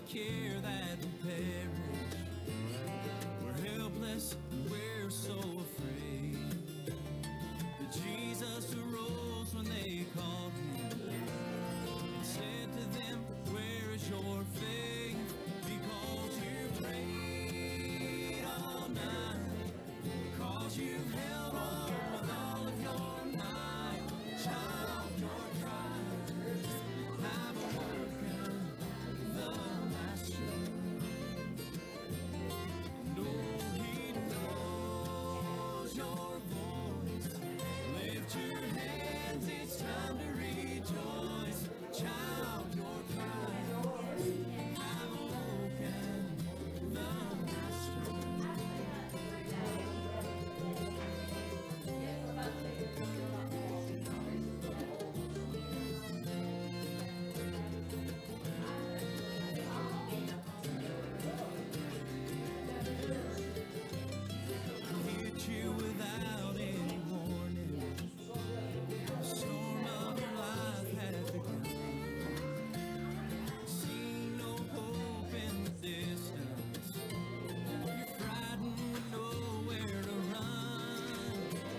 care that we perish. We're helpless, we're so afraid. But Jesus arose when they called him and said to them, where is your faith? Because you prayed all night, because you held on with all of your might. Child, your cries have awoken the Master. No, he knows your voice. Lift your hands, it's time to rejoice. Child, your cries have awoken the Master. Hit you without any warning. The storm of your life has begun. See no hope in the distance. You're frightened with nowhere to run.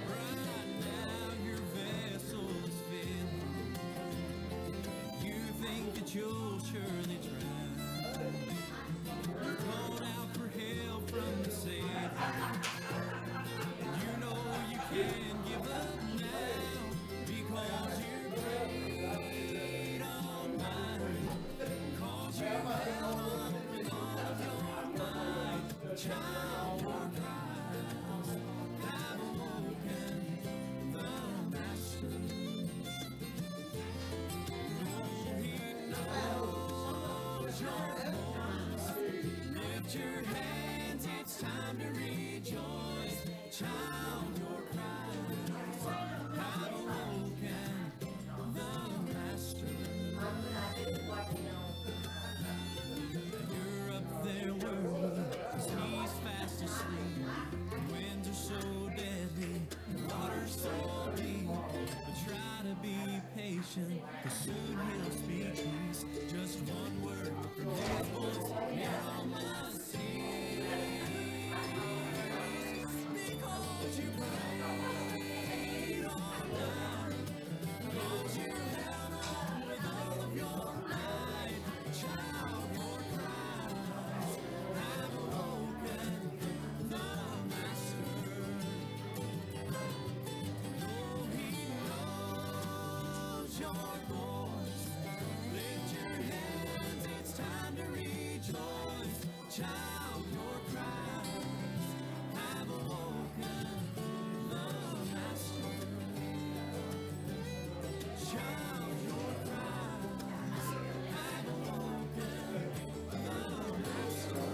Right now your vessel is filled. You think that you'll surely drown. You're called out for help from the Savior. You know you can't give up now, because you're great all night. Cause you held on with all of your might. Child, your cries have awoken the Master. He knows your voice. Lift your hands, it's time to rejoice. Child, your cries have awoken the Master. You're up there worried, 'cause he's fast asleep. The winds are so deadly, the water's so deep. But try to be patient, 'cause soon he'll speak peace. Just one word from his voice, you all must cease. Because you prayed all night, because you held on with all of your might. Child, your cries have awoken the Master. Oh, he knows your voice. Lift your hands, it's time to rejoice. Child, your cries have awoken the Master. Child, your cries have awoken the Master.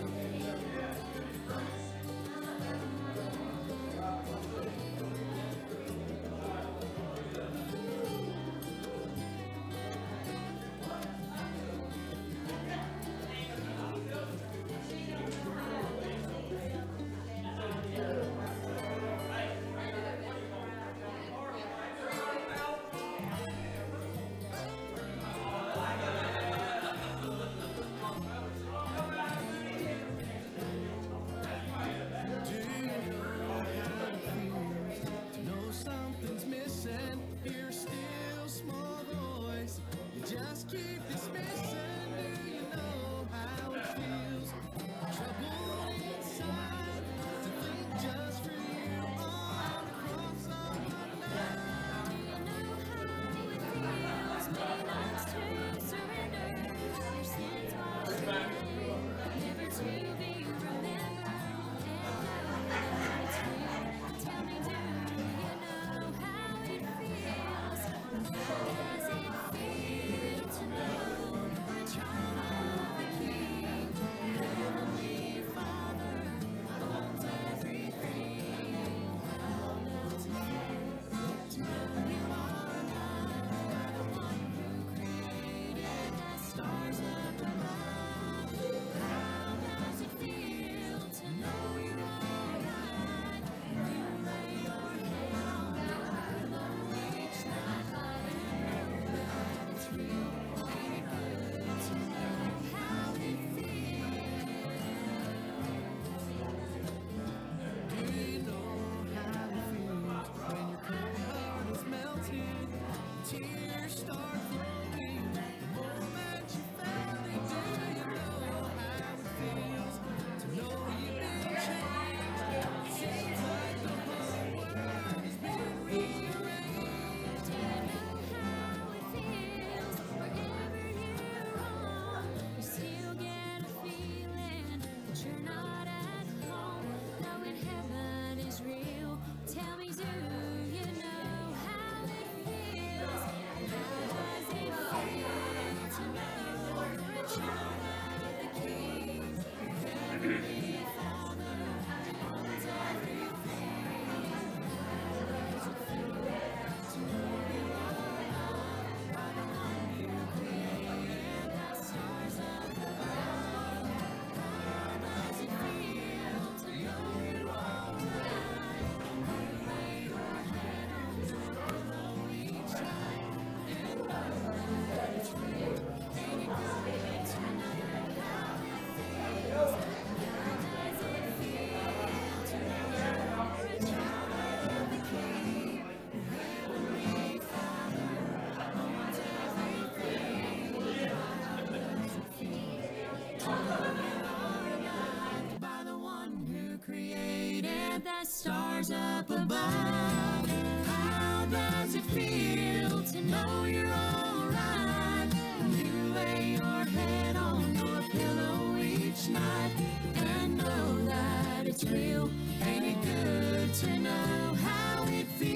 By the one who created the stars up above. How does it feel to know you're alright? You lay your head on your pillow each night and know that it's real. Ain't it good to know how it feels?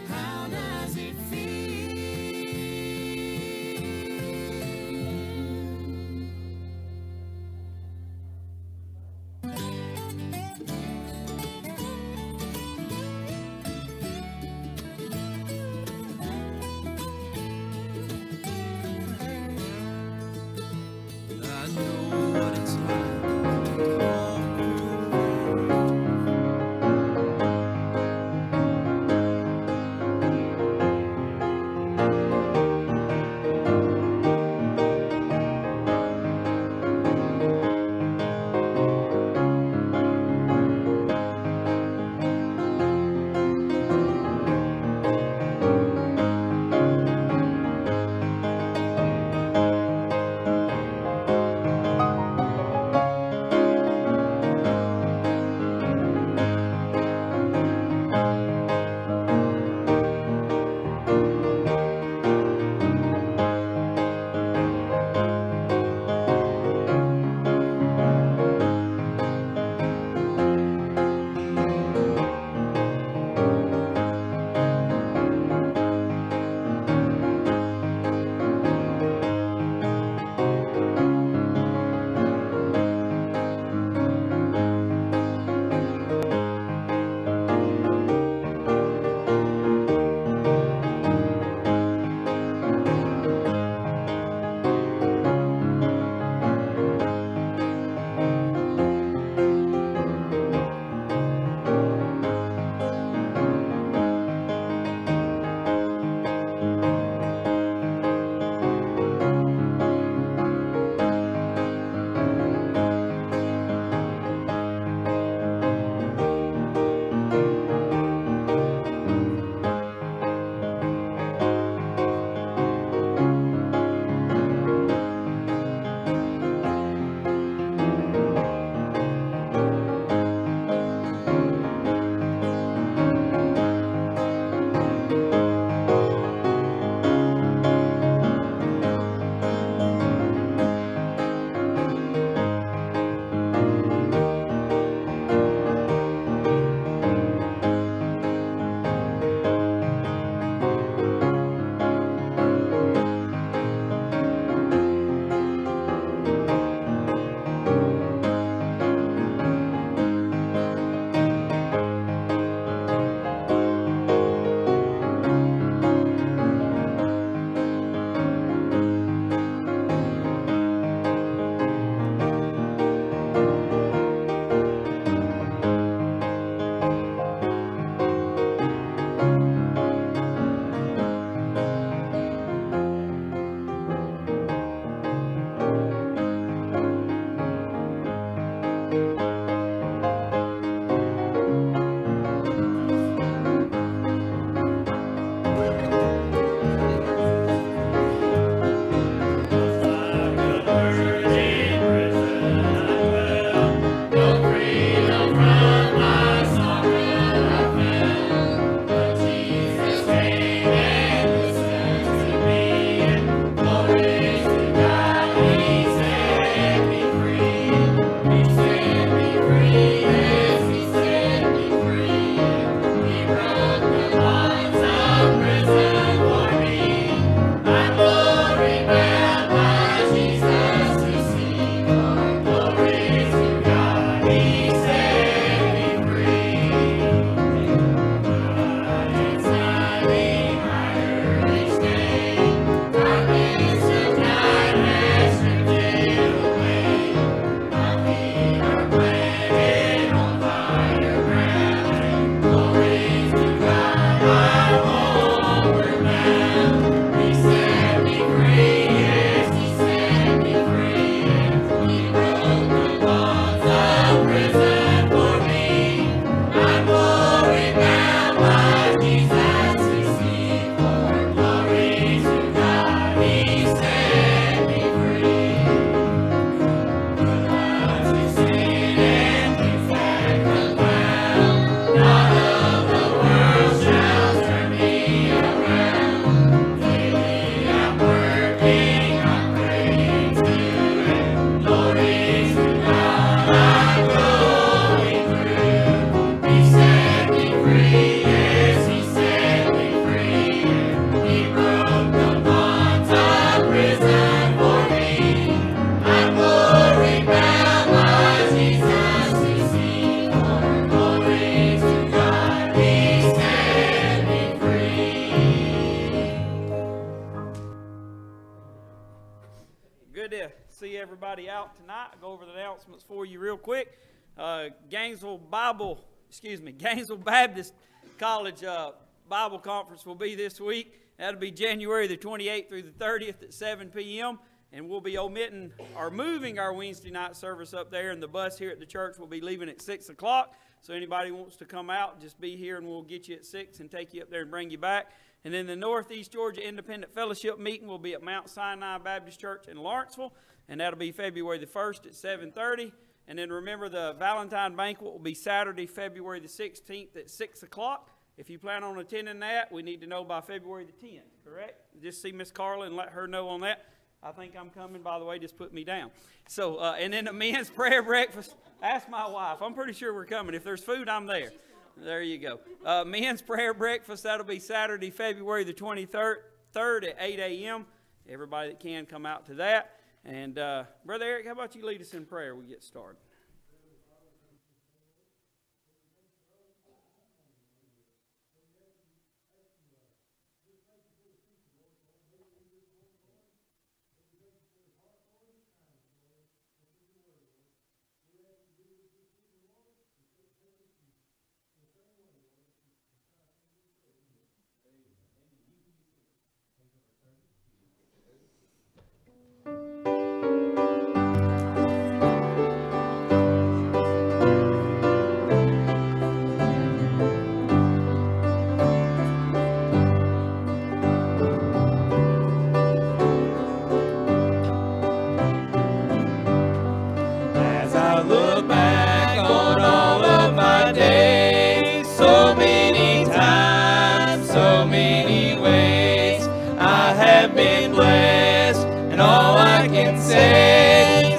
How does it feel? Good to see everybody out tonight. I'll go over the announcements for you real quick. Gainesville Baptist College Bible Conference will be this week. That'll be January the 28th through the 30th at 7 p.m. And we'll be moving our Wednesday night service up there, and the bus here at the church will be leaving at 6 o'clock. So anybody who wants to come out, just be here and we'll get you at 6 and take you up there and bring you back. And then the Northeast Georgia Independent Fellowship meeting will be at Mount Sinai Baptist Church in Lawrenceville, and that'll be February the 1st at 7:30. And then remember, the Valentine Banquet will be Saturday, February the 16th at 6 o'clock. If you plan on attending that, we need to know by February the 10th, correct? Just see Miss Carla and let her know on that. I think I'm coming, by the way, just put me down. So, and then the men's prayer breakfast, ask my wife. I'm pretty sure we're coming. If there's food, I'm there. There you go. Men's prayer breakfast, that'll be Saturday, February the 23rd at 8 a.m. Everybody that can come out to that. And Brother Eric, how about you lead us in prayer? We get started.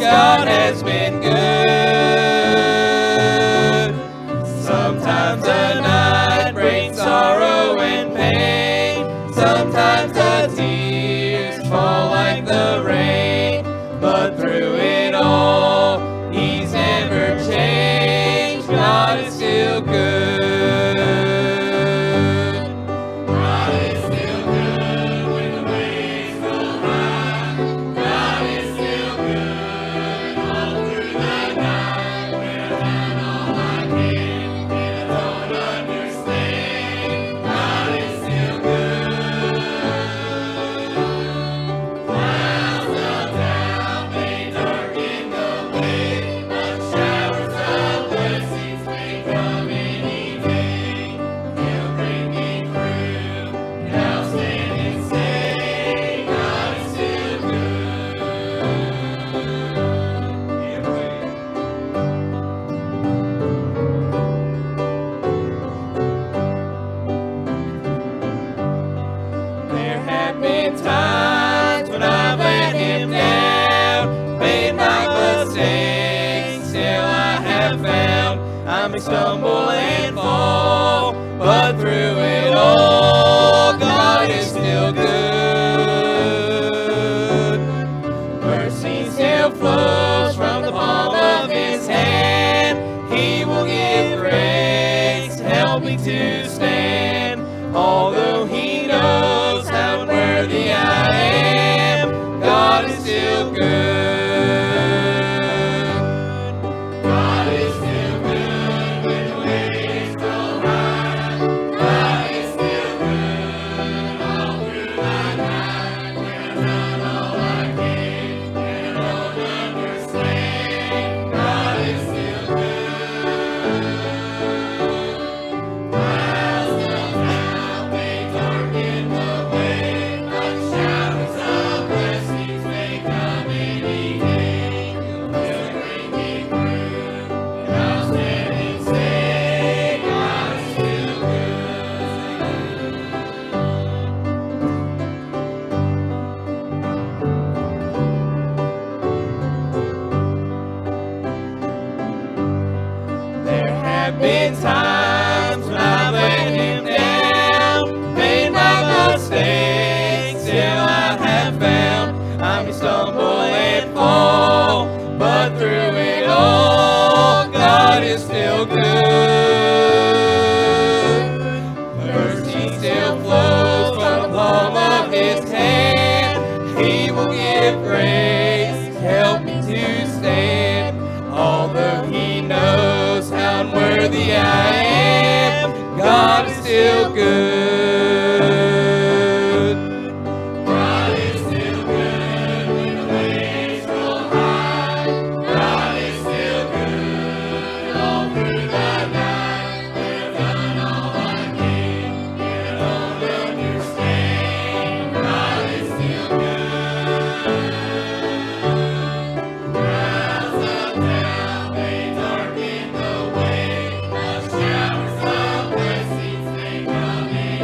God has been good. Sometimes the night brings sorrow and pain. Sometimes the tears fall like the rain. But through it all, He's never changed. God is still good. Stumble and fall, but through it all, God is still good. Mercy still flows from the palm of His hand. He will give grace, help me to stand. Although He knows how unworthy I am, God is still good. Grace, worthy I am, God is still good. God is still good when the waves roll high. God is still good all through the night. When I've done all I can and I don't understand, God is still good. Clouds of doubt may darken the way, but showers of blessings may come in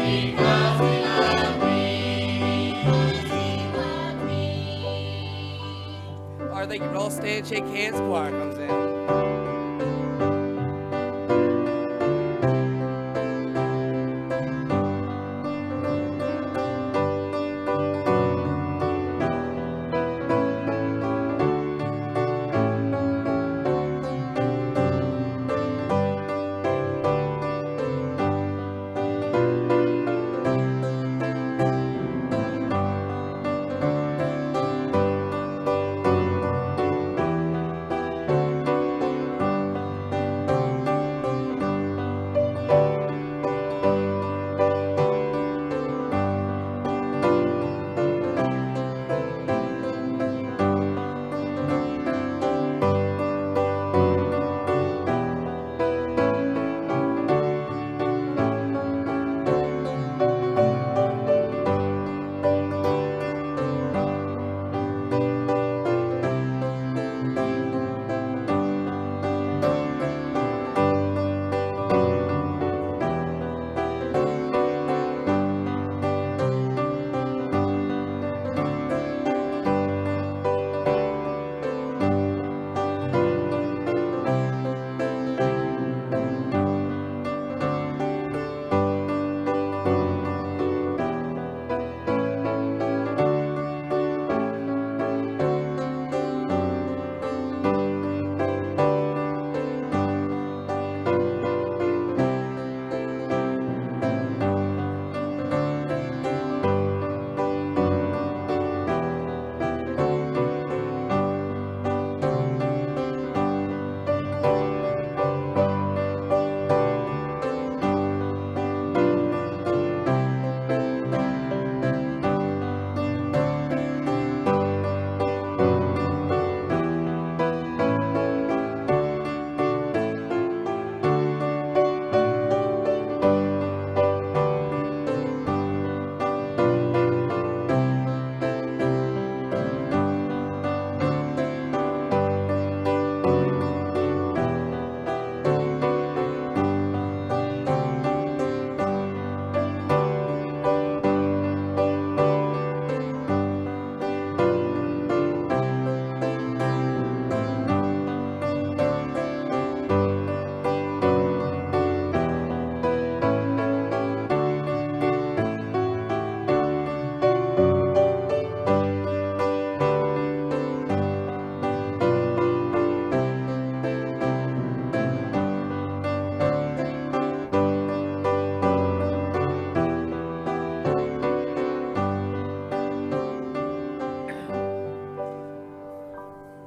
because He loved me. All right, they can all stand, shake hands, choir comes in.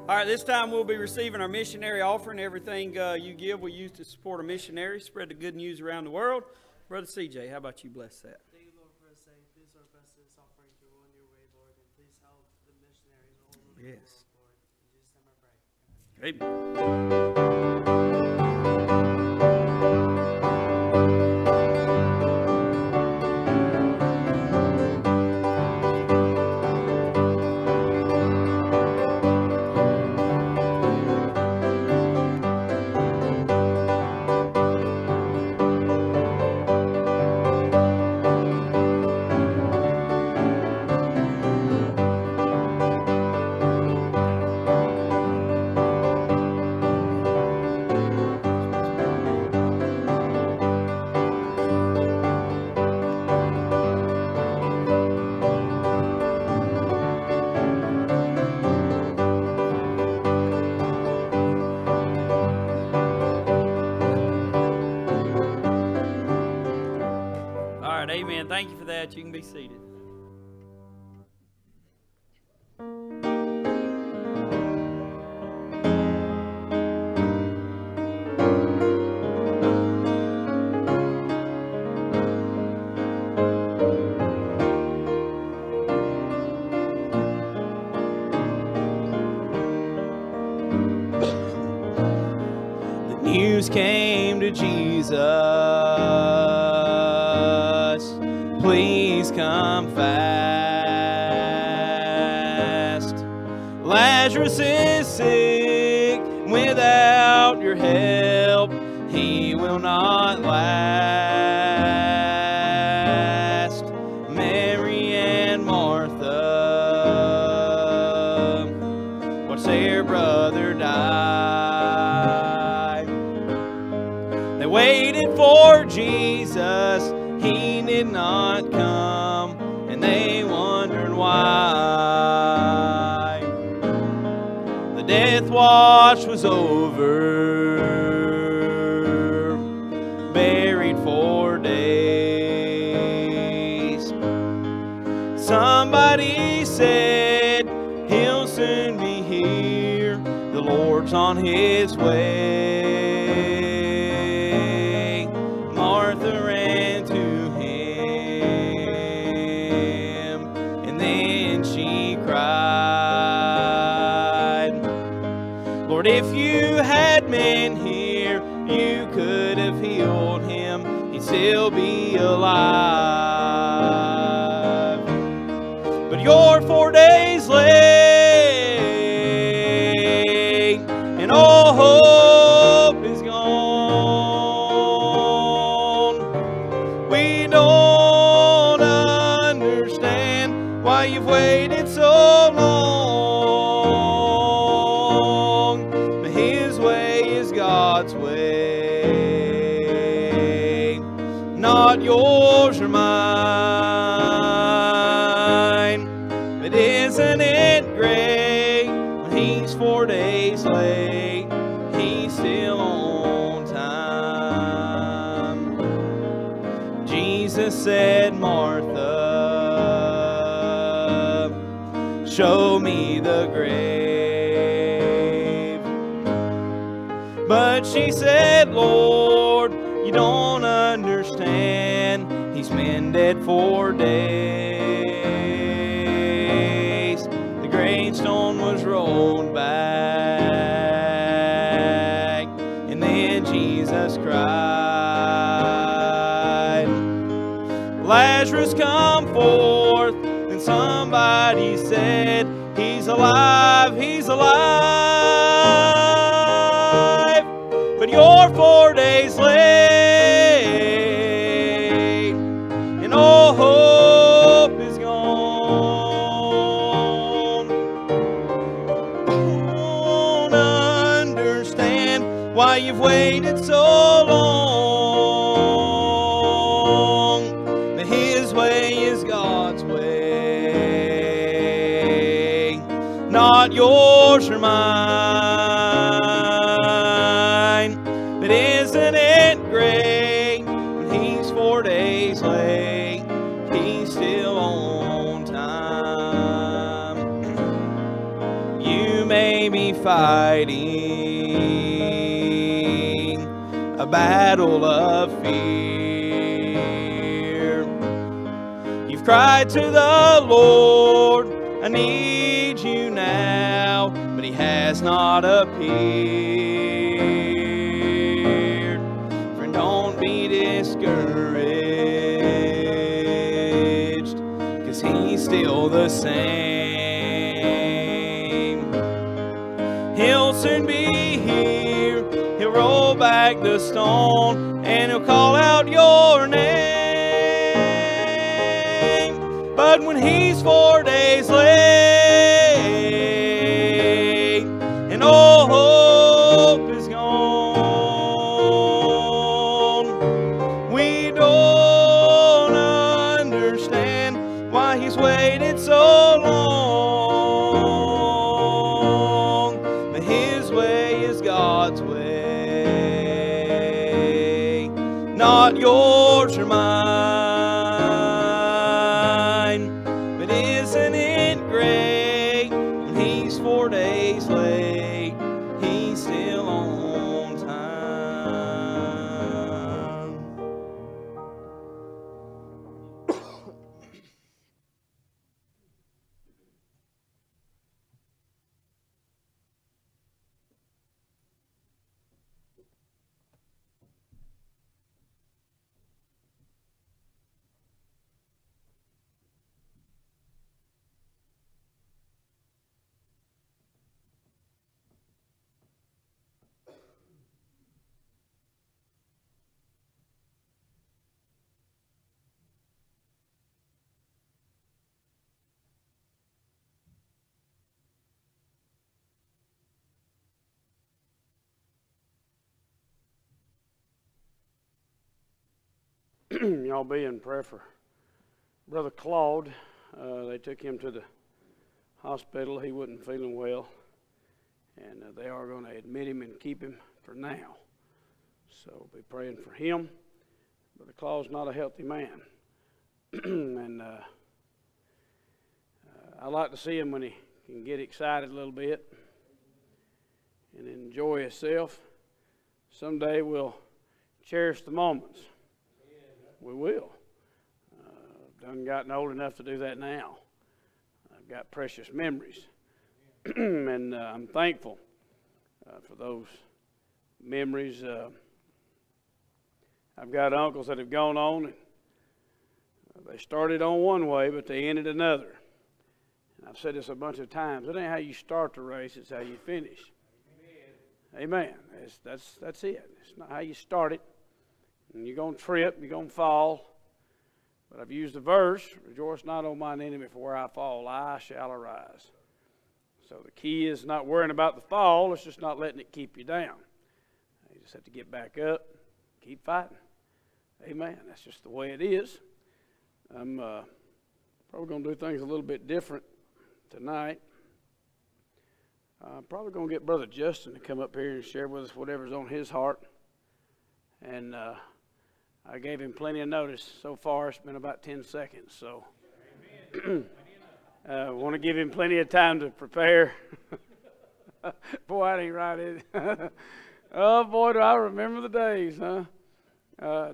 All right, this time we'll be receiving our missionary offering. Everything you give we use to support a missionary, spread the good news around the world. Brother CJ, how about you bless that? Thank you, Lord, for us saying, please our best in this offering to go in your way, Lord, and please help the missionaries all over the Yes. world, Lord. In Jesus' name I pray. Amen. All right, amen. Thank you for that. You can be seated. News came to Jesus, please come fast. Lazarus is sick, without your help he will not last. not come, and they wondered why. The death watch was over, buried 4 days. Somebody said, he'll soon be here, the Lord's on his way. Martha ran to him, and then she cried, Lord, if you had been here, you could have healed him, he'd still be alive. But you're 4 days late, and all hope is gone. We don't understand why you've waited so long, but his way is God's way, not yours or mine. But isn't it great when he's 4 days late, he's still on time. Jesus said, Martha, show me the grave. But she said, Lord, you don't understand, he's been dead 4 days. The gravestone was rolled back, and then Jesus cried, Lazarus, come forth. And somebody said, he's alive, he's alive. But you're 4 days late, and all hope is gone. Don't understand why you've waited so long, but his way is God's way, not yours or mine. But isn't it great when he's 4 days late, he's still on time. You may be fighting a battle of fear. You've cried to the Lord, I need you now, but he has not appeared. Friend, don't be discouraged, 'cause he's still the same. He'll soon be here, he'll roll back the stone, and he'll call out your name. But when he's 4 days late, and all hope is gone, we don't understand why he's waited so long. But his way is God's way, not yours or mine. But isn't it great when he's 4 days late, he's still on time. Y'all be in prayer for Brother Claude, they took him to the hospital. He wasn't feeling well, and they are going to admit him and keep him for now. So be praying for him. Brother Claude's not a healthy man, and I like to see him when he can get excited a little bit and enjoy himself. Someday we'll cherish the moments. We will. Done gotten old enough to do that now. I've got precious memories, and I'm thankful for those memories. I've got uncles that have gone on, and they started on one way, but they ended another. And I've said this a bunch of times. It ain't how you start the race; it's how you finish. Amen. That's it. It's not how you start it. And you're going to trip, you're going to fall. But I've used the verse, rejoice not, O mine enemy, for where I fall, I shall arise. So the key is not worrying about the fall, it's just not letting it keep you down. You just have to get back up, keep fighting. Amen. That's just the way it is. I'm probably going to do things a little bit different tonight. I'm probably going to get Brother Justin to come up here and share with us whatever's on his heart. And I gave him plenty of notice so far. It's been about 10 seconds. So I want to give him plenty of time to prepare. Boy, I ain't right in it. Oh, boy, do I remember the days, huh?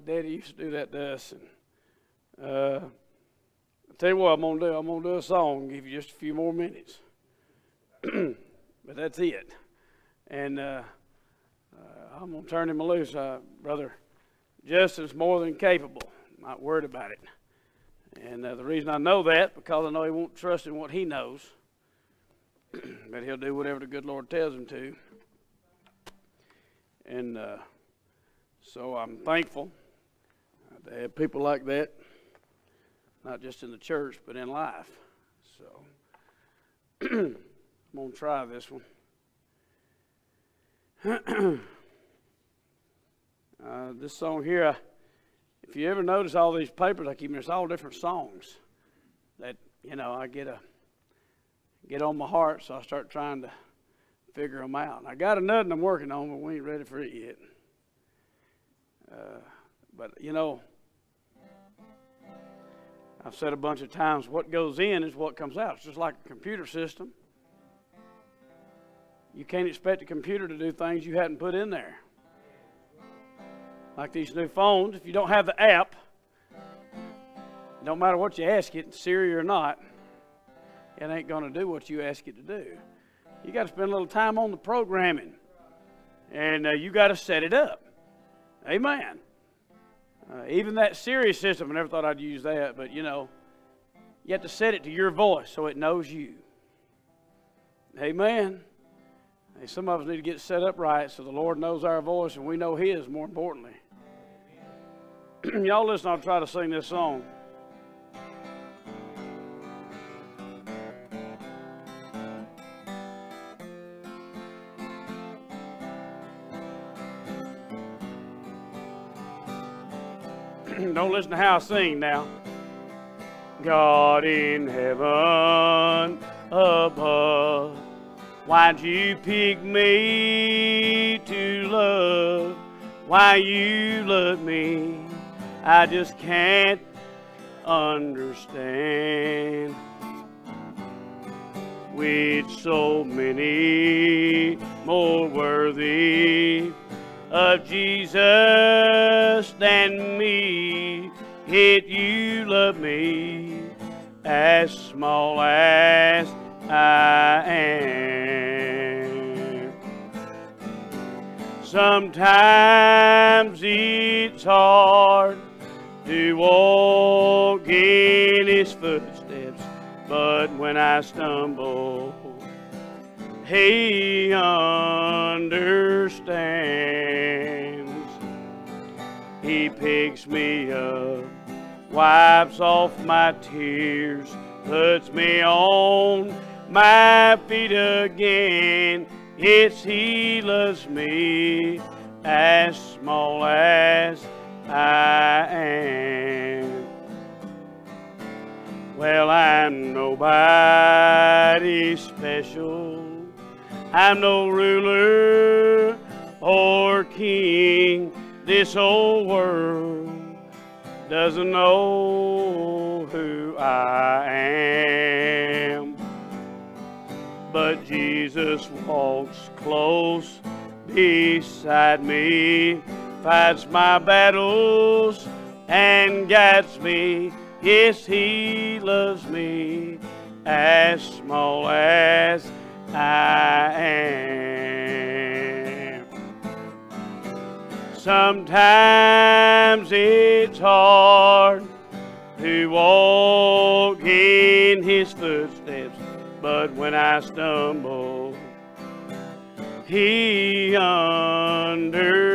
Daddy used to do that to us. And, I'll tell you what I'm going to do. I'm going to do a song, give you just a few more minutes. But that's it. And I'm going to turn him loose. Brother Justin's more than capable. I'm not worried about it. And the reason I know that, because I know he won't trust in what he knows. But he'll do whatever the good Lord tells him to. And so I'm thankful to have people like that, not just in the church, but in life. So I'm going to try this one. This song here, if you ever notice all these papers I keep, there's all different songs that, I get on my heart, so I start trying to figure them out. And I got another I'm working on, but we ain't ready for it yet. But, I've said a bunch of times, what goes in is what comes out. It's just like a computer system. You can't expect a computer to do things you hadn't put in there. Like these new phones, if you don't have the app, it don't matter what you ask it, Siri or not, it ain't going to do what you ask it to do. You got to spend a little time on the programming, and you got to set it up. Amen. Even that Siri system, I never thought I'd use that, but you have to set it to your voice so it knows you. Amen. Hey, some of us need to get set up right so the Lord knows our voice and we know His, more importantly. Y'all listen, I'll try to sing this song. Don't listen to how I sing now. God in heaven above, why'd you pick me to love? Why you love me, I just can't understand. With so many more worthy of Jesus than me, yet you love me as small as I am. Sometimes it's hard to walk in His footsteps, but when I stumble, He understands. He picks me up, wipes off my tears, puts me on my feet again. Yes, He loves me as small as I am. Well, I'm nobody special. I'm no ruler or king. This whole world doesn't know who I am. But Jesus walks close beside me, fights my battles and guides me. Yes, He loves me as small as I am. Sometimes it's hard to walk in His footsteps, but when I stumble, He understands.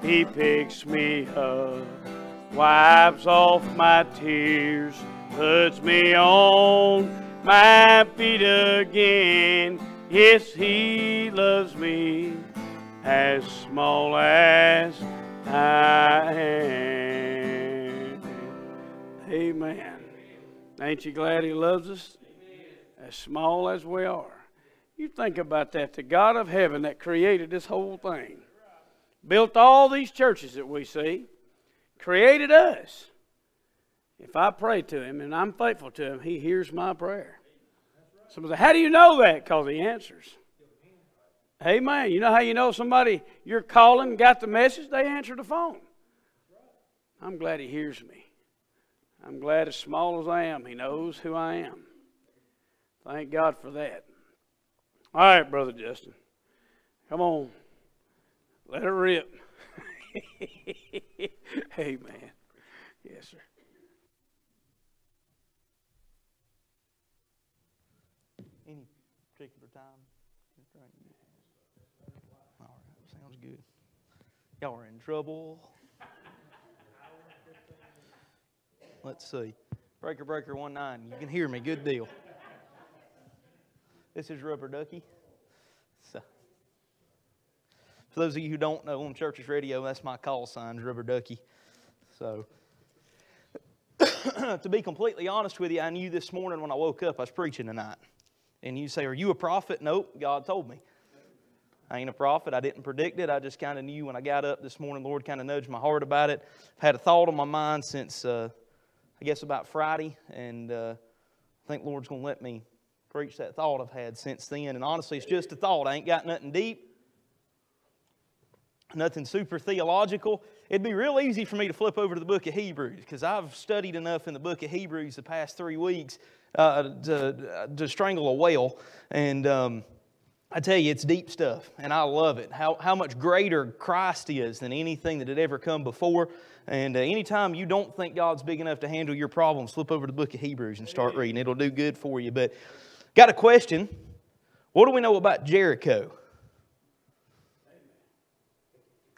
He picks me up, wipes off my tears, puts me on my feet again. Yes, He loves me as small as I am. Amen. Ain't you glad He loves us? As small as we are. You think about that. The God of heaven that created this whole thing, built all these churches that we see, created us. If I pray to Him and I'm faithful to Him, He hears my prayer. Somebody say, how do you know that? Because He answers. Amen. You know how you know somebody you're calling got the message? They answer the phone. I'm glad He hears me. I'm glad as small as I am, He knows who I am. Thank God for that. All right, Brother Justin. Come on. Let it rip. Amen. Yes, sir. Any particular time? All right, sounds good. Y'all are in trouble. Let's see. Breaker 19. You can hear me. Good deal. This is Rubber Ducky. So, for those of you who don't know, on Church's Radio, that's my call sign, Rubber Ducky. So, to be completely honest with you, I knew this morning when I woke up I was preaching tonight. And you say, are you a prophet? Nope, God told me. I ain't a prophet. I didn't predict it. I just kind of knew when I got up this morning, the Lord kind of nudged my heart about it. I've had a thought on my mind since, I guess, about Friday. And I think the Lord's going to let me preach that thought I've had since then. And honestly, it's just a thought. I ain't got nothing deep, nothing super theological. It'd be real easy for me to flip over to the book of Hebrews, because I've studied enough in the book of Hebrews the past 3 weeks to strangle a whale. And I tell you, it's deep stuff, and I love it. How much greater Christ is than anything that had ever come before. And anytime you don't think God's big enough to handle your problems, flip over to the book of Hebrews and start reading. It'll do good for you. But got a question. What do we know about Jericho?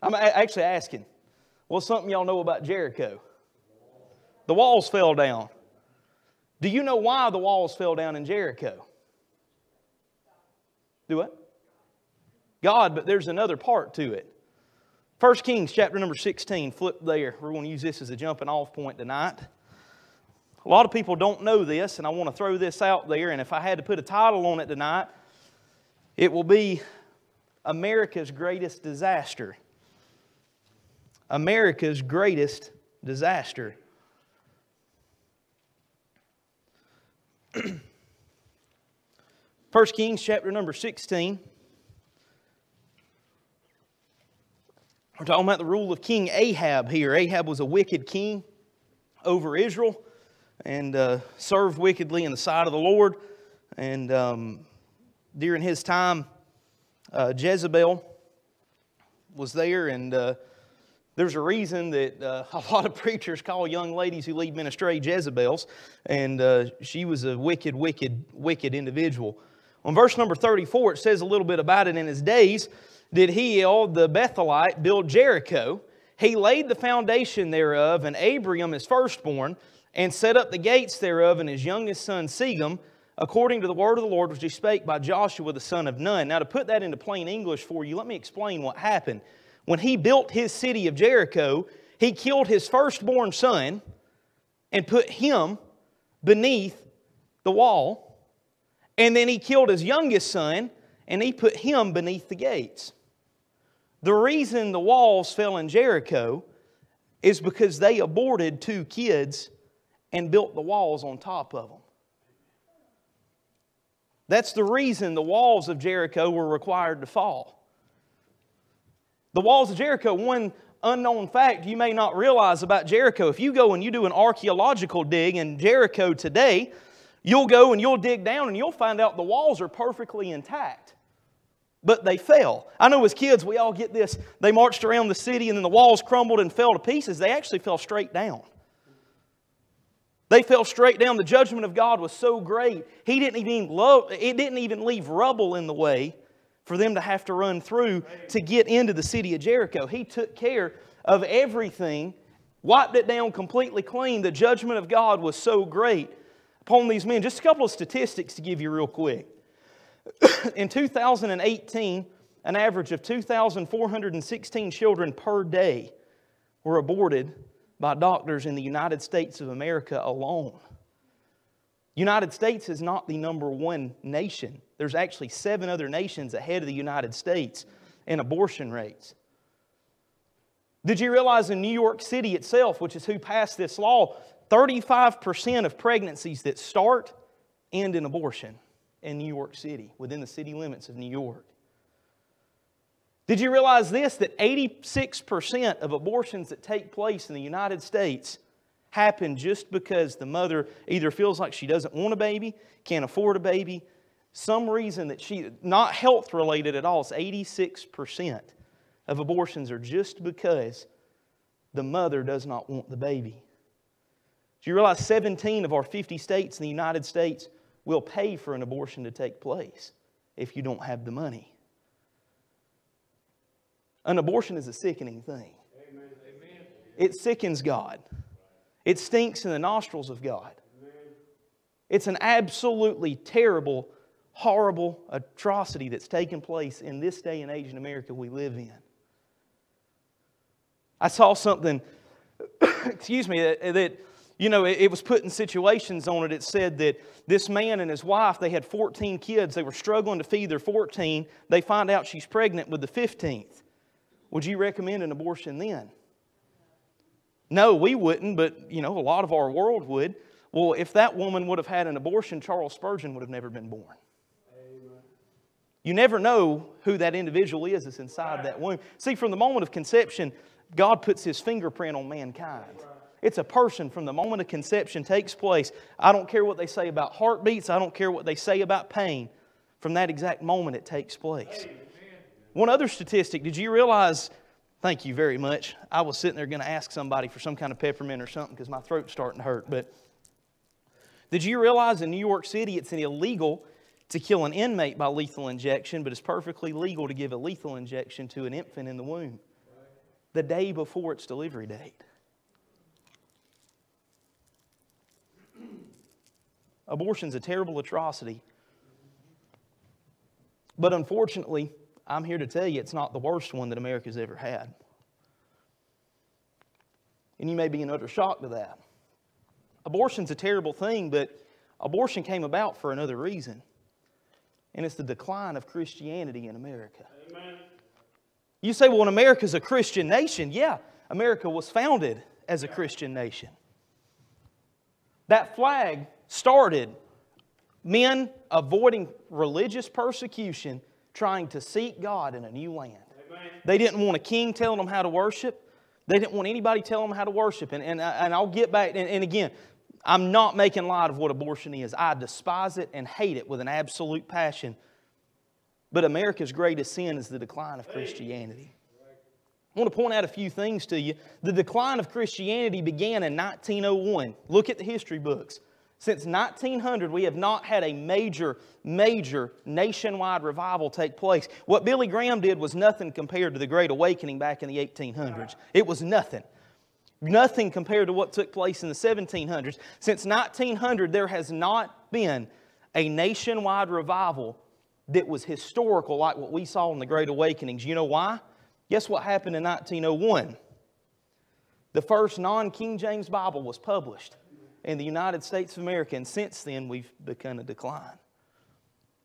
I'm actually asking. What's something y'all know about Jericho? The walls fell down. Do you know why the walls fell down in Jericho? Do what? God, but there's another part to it. 1 Kings chapter number 16, flip there. We're going to use this as a jumping off point tonight. A lot of people don't know this, and I want to throw this out there, and if I had to put a title on it tonight, it will be America's Greatest Disaster. America's Greatest Disaster. 1 Kings chapter number 16. We're talking about the rule of King Ahab here. Ahab was a wicked king over Israel and served wickedly in the sight of the Lord. And during his time, Jezebel was there, and there's a reason that a lot of preachers call young ladies who lead men astray Jezebels, and she was a wicked, wicked, wicked individual. On verse number 34, it says a little bit about it. In his days did Hiel the Bethelite build Jericho. He laid the foundation thereof, and Abiram his firstborn, and set up the gates thereof, and his youngest son Segum, according to the word of the Lord which he spake by Joshua the son of Nun. Now, to put that into plain English for you, let me explain what happened. When he built his city of Jericho, He killed his firstborn son and put him beneath the wall. And then he killed his youngest son and he put him beneath the gates. The reason the walls fell in Jericho is because they aborted 2 kids and built the walls on top of them. That's the reason the walls of Jericho were required to fall. The walls of Jericho, one unknown fact you may not realize about Jericho, if you go and you do an archaeological dig in Jericho today, you'll go and you'll dig down and you'll find out the walls are perfectly intact. But they fell. I know as kids we all get this, they marched around the city and then the walls crumbled and fell to pieces. They actually fell straight down. They fell straight down. The judgment of God was so great, it didn't even leave rubble in the way for them to have to run through to get into the city of Jericho. He took care of everything, wiped it down completely clean. The judgment of God was so great upon these men. Just a couple of statistics to give you real quick. In 2018, an average of 2,416 children per day were aborted by doctors in the United States of America alone. United States is not the #1 nation. There's actually 7 other nations ahead of the United States in abortion rates. Did you realize in New York City itself, which is who passed this law, 35% of pregnancies that start end in abortion in New York City, within the city limits of New York? Did you realize this, that 86% of abortions that take place in the United States happen just because the mother either feels like she doesn't want a baby, can't afford a baby, some reason that not health related at all. It's 86% of abortions are just because the mother does not want the baby. Do you realize 17 of our 50 states in the United States will pay for an abortion to take place if you don't have the money? An abortion is a sickening thing. Amen. It sickens God. It stinks in the nostrils of God. Amen. It's an absolutely terrible, horrible atrocity that's taken place in this day and age in America we live in. I saw something, excuse me, that it was put in situations on it. It said that this man and his wife, they had 14 kids. They were struggling to feed their 14. They find out she's pregnant with the 15th. Would you recommend an abortion then? No, we wouldn't, but a lot of our world would. Well, if that woman would have had an abortion, Charles Spurgeon would have never been born. Amen. You never know who that individual is that's inside that womb. See, from the moment of conception, God puts His fingerprint on mankind. It's a person from the moment of conception takes place. I don't care what they say about heartbeats. I don't care what they say about pain. From that exact moment it takes place. One other statistic, did you realize, thank you very much, I was sitting there going to ask somebody for some kind of peppermint or something because my throat's starting to hurt, but did you realize in New York City it's illegal to kill an inmate by lethal injection, but it's perfectly legal to give a lethal injection to an infant in the womb the day before its delivery date? Abortion's a terrible atrocity. But unfortunately, I'm here to tell you it's not the worst one that America's ever had. And you may be in utter shock to that. Abortion's a terrible thing, but abortion came about for another reason. And it's the decline of Christianity in America. Amen. You say, well, America's a Christian nation. Yeah, America was founded as a Christian nation. That flag started men avoiding religious persecution, trying to seek God in a new land. Amen. They didn't want a king telling them how to worship. They didn't want anybody telling them how to worship. And I'll get back, and again, I'm not making light of what abortion is. I despise it and hate it with an absolute passion. But America's greatest sin is the decline of Christianity. I want to point out a few things to you. The decline of Christianity began in 1901. Look at the history books. Since 1900, we have not had a major nationwide revival take place. What Billy Graham did was nothing compared to the Great Awakening back in the 1800s. It was nothing. Nothing compared to what took place in the 1700s. Since 1900, there has not been a nationwide revival that was historical like what we saw in the Great Awakenings. You know why? Guess what happened in 1901? The first non-King James Bible was published in the United States of America, and since then we've begun a decline.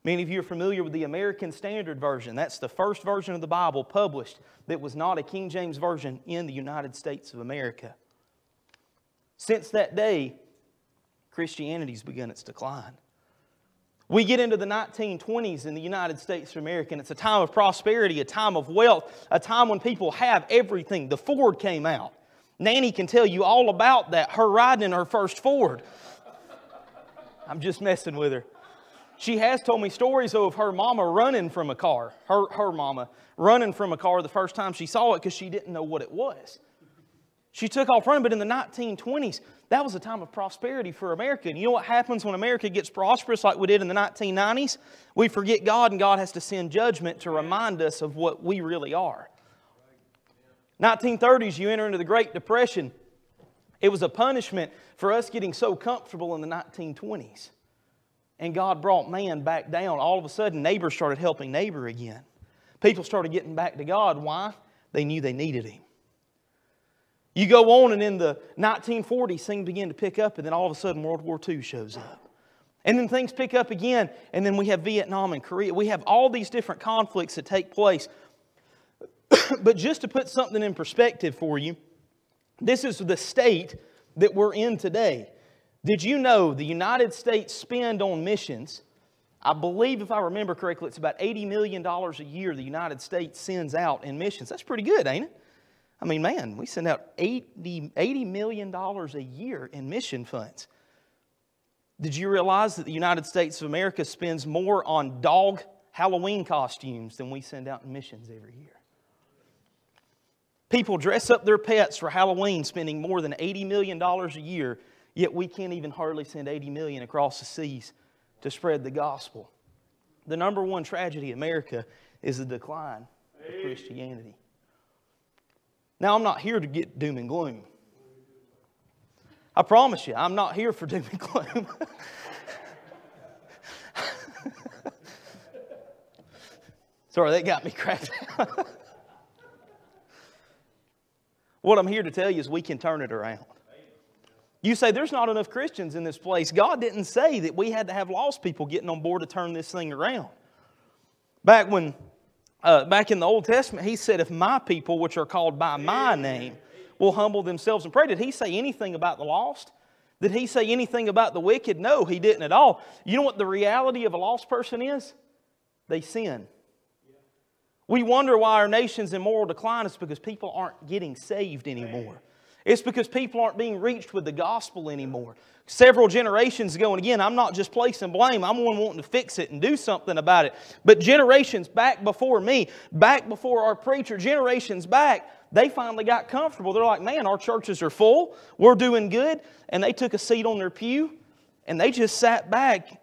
Many of you are familiar with the American Standard Version. That's the first version of the Bible published that was not a King James Version in the United States of America. Since that day, Christianity's begun its decline. We get into the 1920s in the United States of America, and it's a time of prosperity, a time of wealth, a time when people have everything. The Ford came out. Nanny can tell you all about that, her riding in her first Ford. I'm just messing with her. She has told me stories of her mama running from a car. Her mama running from a car the first time she saw it because she didn't know what it was. She took off running, but in the 1920s, that was a time of prosperity for America. And you know what happens when America gets prosperous like we did in the 1990s? We forget God, and God has to send judgment to remind us of what we really are. 1930s, you enter into the Great Depression. It was a punishment for us getting so comfortable in the 1920s. And God brought man back down. All of a sudden, neighbors started helping neighbor again. People started getting back to God. Why? They knew they needed Him. You go on, and in the 1940s, things begin to pick up, and then all of a sudden, World War II shows up. And then things pick up again, and then we have Vietnam and Korea. We have all these different conflicts that take place. But just to put something in perspective for you, this is the state that we're in today. Did you know the United States spend on missions, I believe if I remember correctly, it's about $80 million a year the United States sends out in missions. That's pretty good, ain't it? I mean, man, we send out $80 million a year in mission funds. Did you realize that the United States of America spends more on dog Halloween costumes than we send out in missions every year? People dress up their pets for Halloween, spending more than $80 million a year, yet we can't even hardly send $80 million across the seas to spread the gospel. The number one tragedy in America is the decline of Christianity. Now, I'm not here to get doom and gloom. I promise you, I'm not here for doom and gloom. Sorry, that got me cracked out. What I'm here to tell you is we can turn it around. You say, there's not enough Christians in this place. God didn't say that we had to have lost people getting on board to turn this thing around. Back in the Old Testament, He said, if my people, which are called by my name, will humble themselves and pray. Did He say anything about the lost? Did He say anything about the wicked? No, He didn't at all. You know what the reality of a lost person is? They sin. We wonder why our nation's in moral decline. It's because people aren't getting saved anymore. It's because people aren't being reached with the gospel anymore. Several generations ago, and again, I'm not just placing blame. I'm one wanting to fix it and do something about it. But generations back before me, back before our preacher, generations back, they finally got comfortable. They're like, man, our churches are full. We're doing good. And they took a seat on their pew, and they just sat back.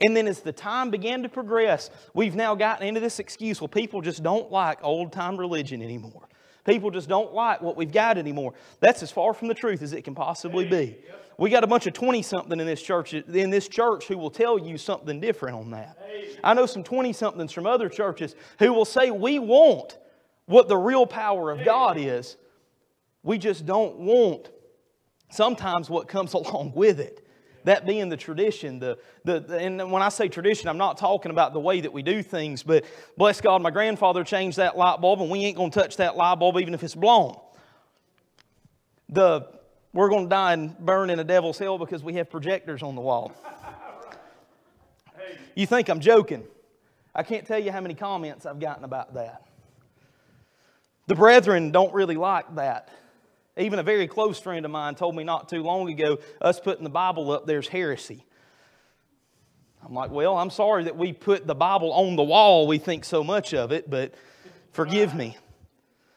And then as the time began to progress, we've now gotten into this excuse, well, people just don't like old-time religion anymore. People just don't like what we've got anymore. That's as far from the truth as it can possibly be. We got a bunch of 20-something in this church who will tell you something different on that. I know some 20-somethings from other churches who will say we want what the real power of God is. We just don't want sometimes what comes along with it. That being the tradition. And when I say tradition, I'm not talking about the way that we do things. But bless God, my grandfather changed that light bulb, and we ain't going to touch that light bulb even if it's blown. We're going to die and burn in a devil's hell because we have projectors on the wall. You think I'm joking. I can't tell you how many comments I've gotten about that. The brethren don't really like that. Even a very close friend of mine told me not too long ago, us putting the Bible up there's heresy. I'm like, well, I'm sorry that we put the Bible on the wall. We think so much of it, but forgive me.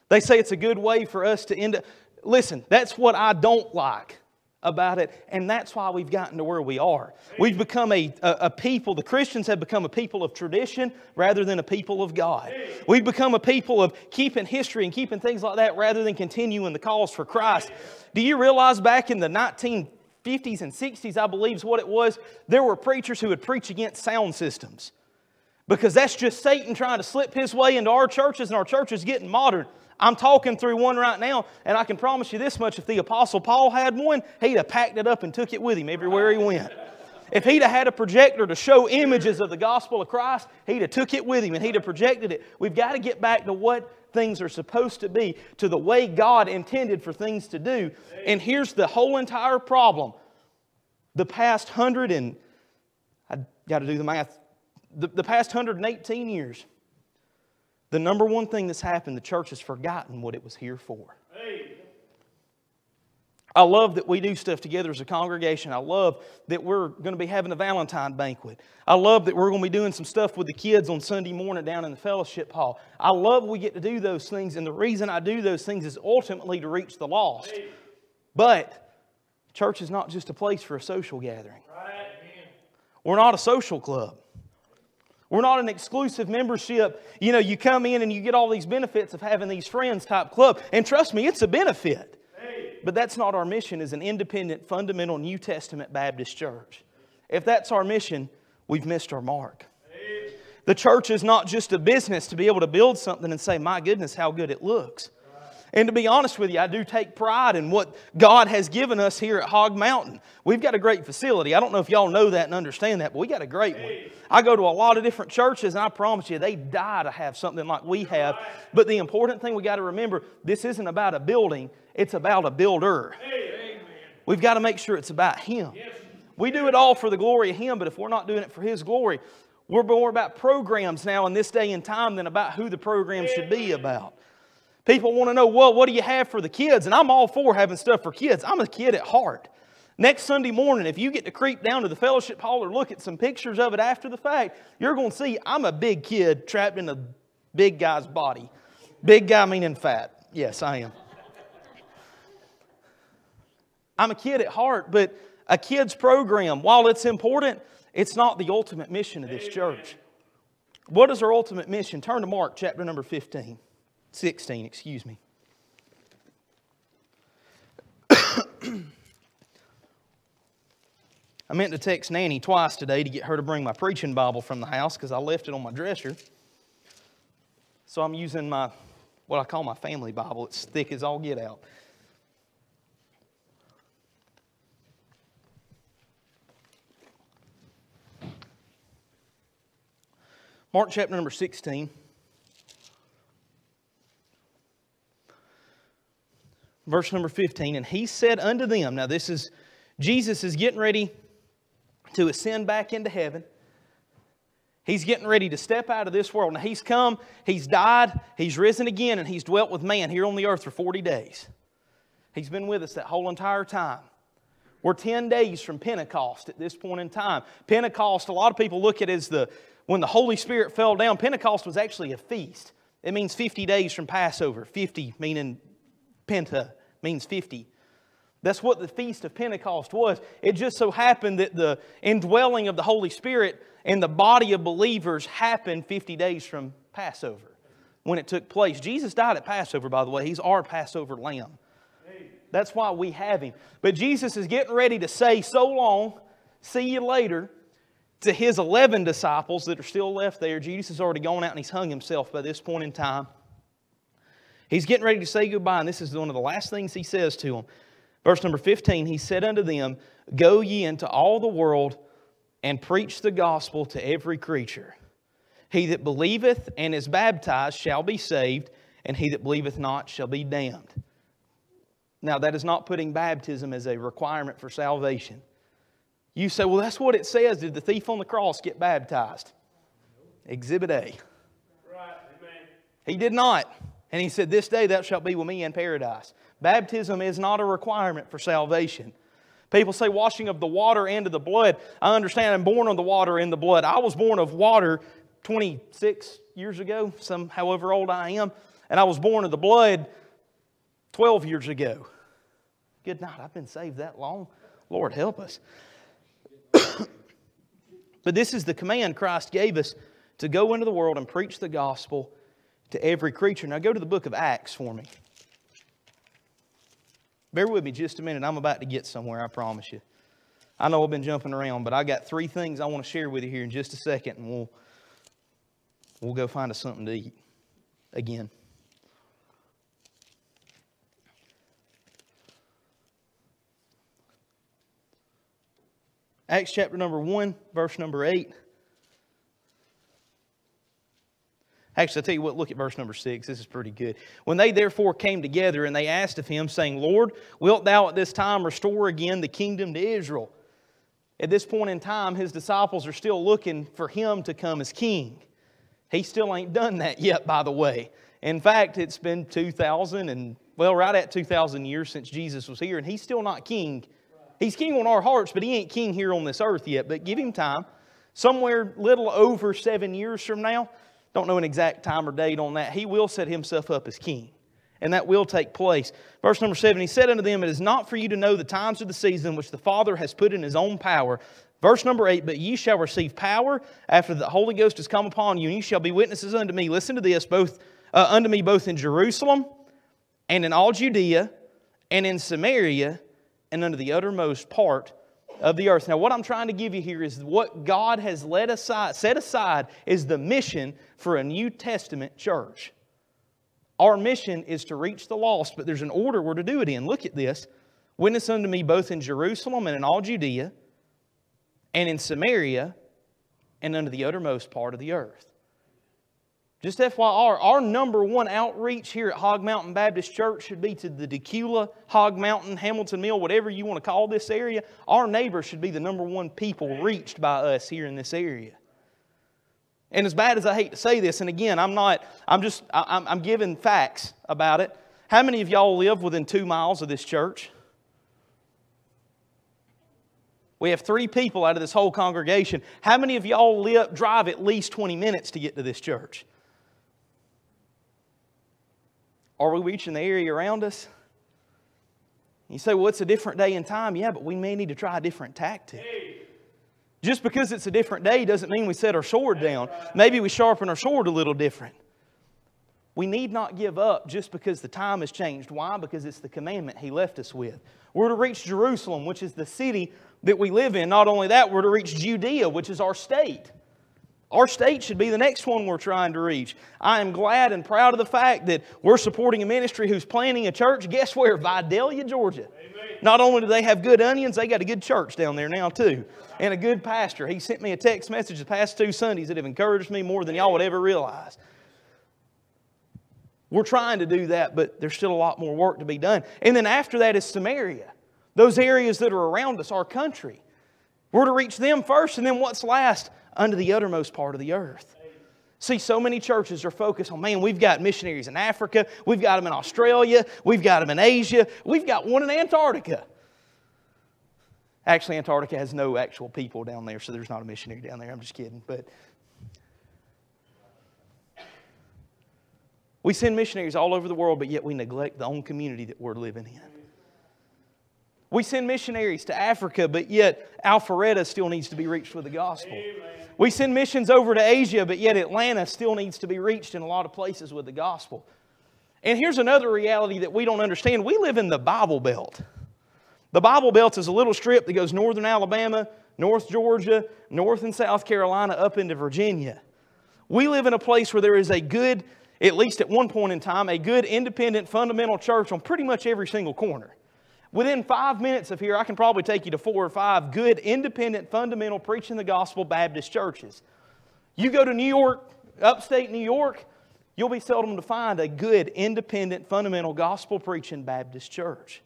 They say it's a good way for us to end up. Listen, that's what I don't like about it, and that's why we've gotten to where we are. We've become a people, the Christians have become a people of tradition rather than a people of God. We've become a people of keeping history and keeping things like that rather than continuing the cause for Christ. Do you realize back in the 1950s and 60s, I believe is what it was, there were preachers who would preach against sound systems. Because that's just Satan trying to slip his way into our churches, and our churches getting modern. I'm talking through one right now, and I can promise you this much, if the Apostle Paul had one, he'd have packed it up and took it with him everywhere he went. If he'd have had a projector to show images of the gospel of Christ, he'd have took it with him and he'd have projected it. We've got to get back to what things are supposed to be, to the way God intended for things to do. And here's the whole entire problem. The past 100 and, I got to do the math, the past 118 years, the number one thing that's happened, the church has forgotten what it was here for. I love that we do stuff together as a congregation. I love that we're going to be having a Valentine banquet. I love that we're going to be doing some stuff with the kids on Sunday morning down in the fellowship hall. I love we get to do those things, and the reason I do those things is ultimately to reach the lost. But church is not just a place for a social gathering. We're not a social club. We're not an exclusive membership. You know, you come in and you get all these benefits of having these friends type club. And trust me, it's a benefit. But that's not our mission as an independent, fundamental New Testament Baptist church. If that's our mission, we've missed our mark. The church is not just a business to be able to build something and say, my goodness, how good it looks. And to be honest with you, I do take pride in what God has given us here at Hog Mountain. We've got a great facility. I don't know if y'all know that and understand that, but we got a great one. I go to a lot of different churches, and I promise you, they die to have something like we have. But the important thing we got to remember, this isn't about a building, it's about a builder. We've got to make sure it's about Him. We do it all for the glory of Him, but if we're not doing it for His glory, we're more about programs now in this day and time than about who the program should be about. People want to know, well, what do you have for the kids? And I'm all for having stuff for kids. I'm a kid at heart. Next Sunday morning, if you get to creep down to the fellowship hall or look at some pictures of it after the fact, you're going to see I'm a big kid trapped in a big guy's body. Big guy meaning fat. Yes, I am. I'm a kid at heart, but a kid's program, while it's important, it's not the ultimate mission of this church. What is our ultimate mission? Turn to Mark chapter number 16, excuse me. I meant to text Nanny twice today to get her to bring my preaching Bible from the house because I left it on my dresser. So I'm using what I call my family Bible. It's thick as all get out. Mark chapter number 16. Verse number 15, and He said unto them, now this is, Jesus is getting ready to ascend back into heaven. He's getting ready to step out of this world. Now He's come, He's died, He's risen again, and He's dwelt with man here on the earth for 40 days. He's been with us that whole entire time. We're 10 days from Pentecost at this point in time. Pentecost, a lot of people look at it as when the Holy Spirit fell down. Pentecost was actually a feast. It means 50 days from Passover. 50 meaning Penta means 50. That's what the Feast of Pentecost was. It just so happened that the indwelling of the Holy Spirit in the body of believers happened 50 days from Passover when it took place. Jesus died at Passover, by the way. He's our Passover lamb. That's why we have Him. But Jesus is getting ready to say so long, see you later, to His 11 disciples that are still left there. Jesus has already gone out and He's hung Himself by this point in time. He's getting ready to say goodbye, and this is one of the last things He says to them. Verse number 15, He said unto them, Go ye into all the world, and preach the gospel to every creature. He that believeth and is baptized shall be saved, and he that believeth not shall be damned. Now, that is not putting baptism as a requirement for salvation. You say, well, that's what it says. Did the thief on the cross get baptized? Exhibit A. Right, amen. He did not. And He said, This day thou shalt be with me in paradise. Baptism is not a requirement for salvation. People say washing of the water and of the blood. I understand I'm born of the water and the blood. I was born of water 26 years ago, however old I am. And I was born of the blood 12 years ago. Good night, I've been saved that long. Lord help us. But this is the command Christ gave us to go into the world and preach the gospel to every creature. Now go to the book of Acts for me. Bear with me just a minute. I'm about to get somewhere, I promise you. I know I've been jumping around, but I got 3 things I want to share with you here in just a second, and we'll go find us something to eat again. Acts chapter number 1, verse number 8. Actually, I'll tell you what, look at verse number 6. This is pretty good. When they therefore came together, and they asked of him, saying, Lord, wilt thou at this time restore again the kingdom to Israel? At this point in time, his disciples are still looking for him to come as king. He still ain't done that yet, by the way. In fact, it's been 2,000 and, well, right at 2,000 years since Jesus was here, and he's still not king. He's king on our hearts, but he ain't king here on this earth yet. But give him time. Somewhere little over 7 years from now, don't know an exact time or date on that, he will set himself up as king. And that will take place. Verse number 7, he said unto them, It is not for you to know the times of the season which the Father has put in his own power. Verse number 8, But ye shall receive power after the Holy Ghost has come upon you, and ye shall be witnesses unto me. Listen to this, unto me both in Jerusalem and in all Judea and in Samaria and unto the uttermost part of the earth. Now what I'm trying to give you here is what God has set aside is the mission for a New Testament church. Our mission is to reach the lost, but there's an order we're to do it in. Look at this. Witness unto me both in Jerusalem and in all Judea and in Samaria and unto the uttermost part of the earth. Just FYI, our number one outreach here at Hog Mountain Baptist Church should be to the Decula, Hog Mountain, Hamilton Mill, whatever you want to call this area. Our neighbors should be the number one people reached by us here in this area. And as bad as I hate to say this, and again, I'm giving facts about it. How many of y'all live within 2 miles of this church? We have 3 people out of this whole congregation. How many of y'all drive at least 20 minutes to get to this church? Are we reaching the area around us? You say, well, it's a different day and time. Yeah, but we may need to try a different tactic. Just because it's a different day doesn't mean we set our sword down. Maybe we sharpen our sword a little different. We need not give up just because the time has changed. Why? Because it's the commandment He left us with. We're to reach Jerusalem, which is the city that we live in. Not only that, we're to reach Judea, which is our state. Our state should be the next one we're trying to reach. I am glad and proud of the fact that we're supporting a ministry who's planting a church. Guess where? Vidalia, Georgia. Amen. Not only do they have good onions, they got a good church down there now too. And a good pastor. He sent me a text message the past 2 Sundays that have encouraged me more than y'all would ever realize. We're trying to do that, but there's still a lot more work to be done. And then after that is Samaria. Those areas that are around us, our country. We're to reach them first, and then what's last? Unto the uttermost part of the earth. See, so many churches are focused on, man, we've got missionaries in Africa, we've got them in Australia, we've got them in Asia, we've got one in Antarctica. Actually, Antarctica has no actual people down there, so there's not a missionary down there. I'm just kidding. But we send missionaries all over the world, but yet we neglect the own community that we're living in. We send missionaries to Africa, but yet Alpharetta still needs to be reached with the gospel. Amen. We send missions over to Asia, but yet Atlanta still needs to be reached in a lot of places with the gospel. And here's another reality that we don't understand. We live in the Bible Belt. The Bible Belt is a little strip that goes northern Alabama, North Georgia, North and South Carolina, up into Virginia. We live in a place where there is a good, at least at one point in time, a good independent fundamental church on pretty much every single corner. Within 5 minutes of here, I can probably take you to 4 or 5 good, independent, fundamental, preaching the gospel Baptist churches. You go to New York, upstate New York, you'll be seldom to find a good, independent, fundamental, gospel preaching Baptist church.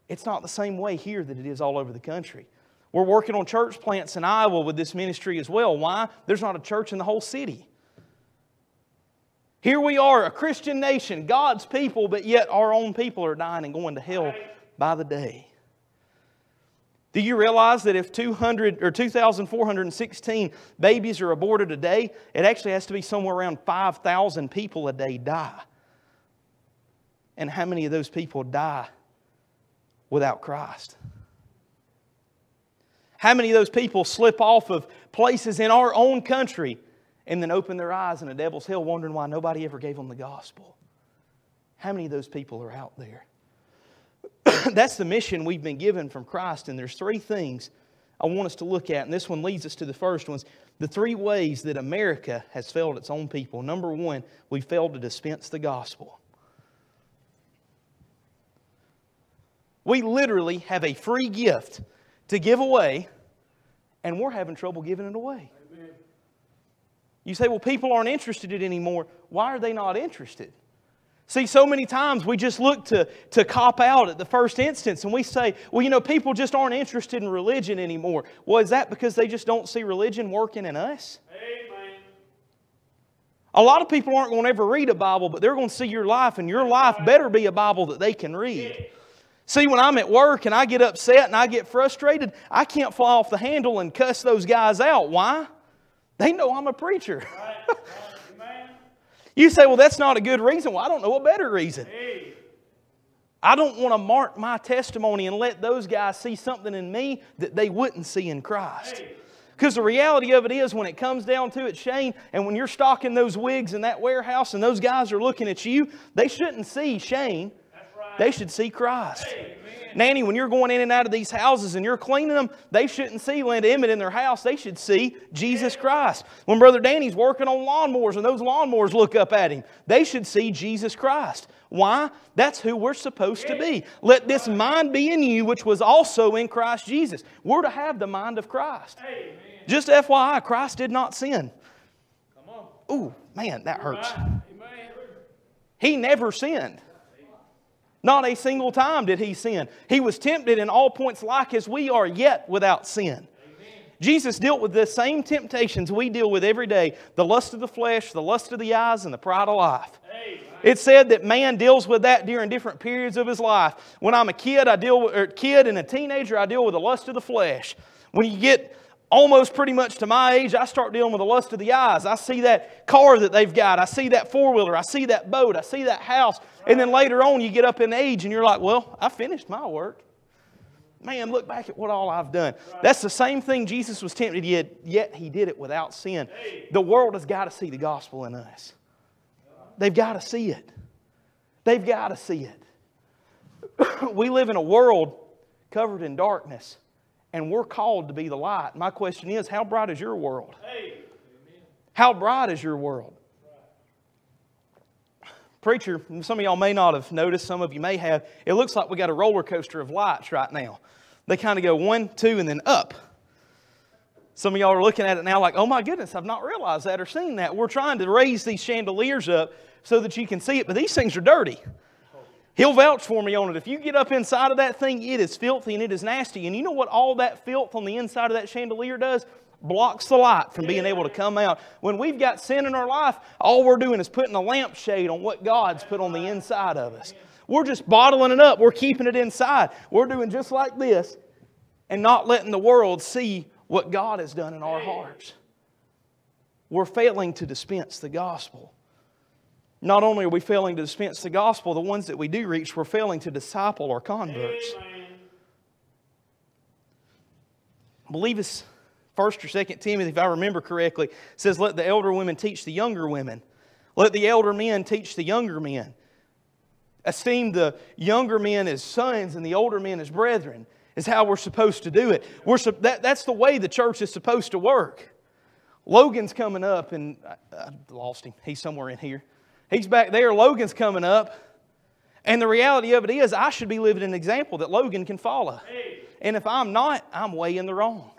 It's not the same way here that it is all over the country. We're working on church plants in Iowa with this ministry as well. Why? There's not a church in the whole city. Here we are, a Christian nation, God's people, but yet our own people are dying and going to hell by the day. Do you realize that if 2,416 babies are aborted a day, it actually has to be somewhere around 5,000 people a day die? And how many of those people die without Christ? How many of those people slip off of places in our own country and then open their eyes in a devil's hell wondering why nobody ever gave them the gospel? How many of those people are out there? That's the mission we've been given from Christ, and there's 3 things I want us to look at, and this one leads us to the first ones. The 3 ways that America has failed its own people. Number 1, we failed to dispense the gospel. We literally have a free gift to give away and we're having trouble giving it away. You say, well, people aren't interested in it anymore. Why are they not interested? See, so many times we just look to cop out at the first instance and we say, well, you know, people just aren't interested in religion anymore. Well, is that because they just don't see religion working in us? Amen. A lot of people aren't going to ever read a Bible, but they're going to see your life, and your life better be a Bible that they can read. See, when I'm at work and I get upset and I get frustrated, I can't fly off the handle and cuss those guys out. Why? They know I'm a preacher. You say, well, that's not a good reason. Well, I don't know a better reason. I don't want to mark my testimony and let those guys see something in me that they wouldn't see in Christ. Because the reality of it is, when it comes down to it, Shane, and when you're stocking those wigs in that warehouse and those guys are looking at you, they shouldn't see Shane. They should see Christ. Nanny, when you're going in and out of these houses and you're cleaning them, they shouldn't see Linda Emmett in their house. They should see Jesus Christ. When Brother Danny's working on lawnmowers and those lawnmowers look up at him, they should see Jesus Christ. Why? That's who we're supposed to be. Let this mind be in you, which was also in Christ Jesus. We're to have the mind of Christ. Just FYI, Christ did not sin. Ooh, man, that hurts. He never sinned. Not a single time did He sin. He was tempted in all points like as we are, yet without sin. Amen. Jesus dealt with the same temptations we deal with every day. The lust of the flesh, the lust of the eyes, and the pride of life. Amen. It said that man deals with that during different periods of his life. When I'm a kid, and a teenager, I deal with the lust of the flesh. When you get almost pretty much to my age, I start dealing with the lust of the eyes. I see that car that they've got. I see that four-wheeler. I see that boat. I see that house. And then later on, you get up in age and you're like, well, I finished my work. Man, look back at what all I've done. That's the same thing Jesus was tempted, yet He did it without sin. The world has got to see the gospel in us. They've got to see it. They've got to see it. We live in a world covered in darkness, and we're called to be the light. My question is, how bright is your world? How bright is your world? Preacher, some of y'all may not have noticed, some of you may have, it looks like we got a roller coaster of lights right now. They kind of go 1, 2, and then up. Some of y'all are looking at it now like, oh my goodness, I've not realized that or seen that. We're trying to raise these chandeliers up so that you can see it, but these things are dirty. He'll vouch for me on it. If you get up inside of that thing, it is filthy and it is nasty. And you know what all that filth on the inside of that chandelier does? Blocks the light from being able to come out. When we've got sin in our life, all we're doing is putting a lampshade on what God's put on the inside of us. We're just bottling it up. We're keeping it inside. We're doing just like this and not letting the world see what God has done in our hearts. We're failing to dispense the gospel. Not only are we failing to dispense the gospel, the ones that we do reach, we're failing to disciple our converts. I believe it's 1 or 2 Timothy, if I remember correctly, says, let the elder women teach the younger women. Let the elder men teach the younger men. Esteem the younger men as sons and the older men as brethren, is how we're supposed to do it. That's the way the church is supposed to work. Logan's coming up, and I lost him. He's somewhere in here. He's back there. Logan's coming up. And the reality of it is, I should be living an example that Logan can follow. And if I'm not, I'm way in the wrong.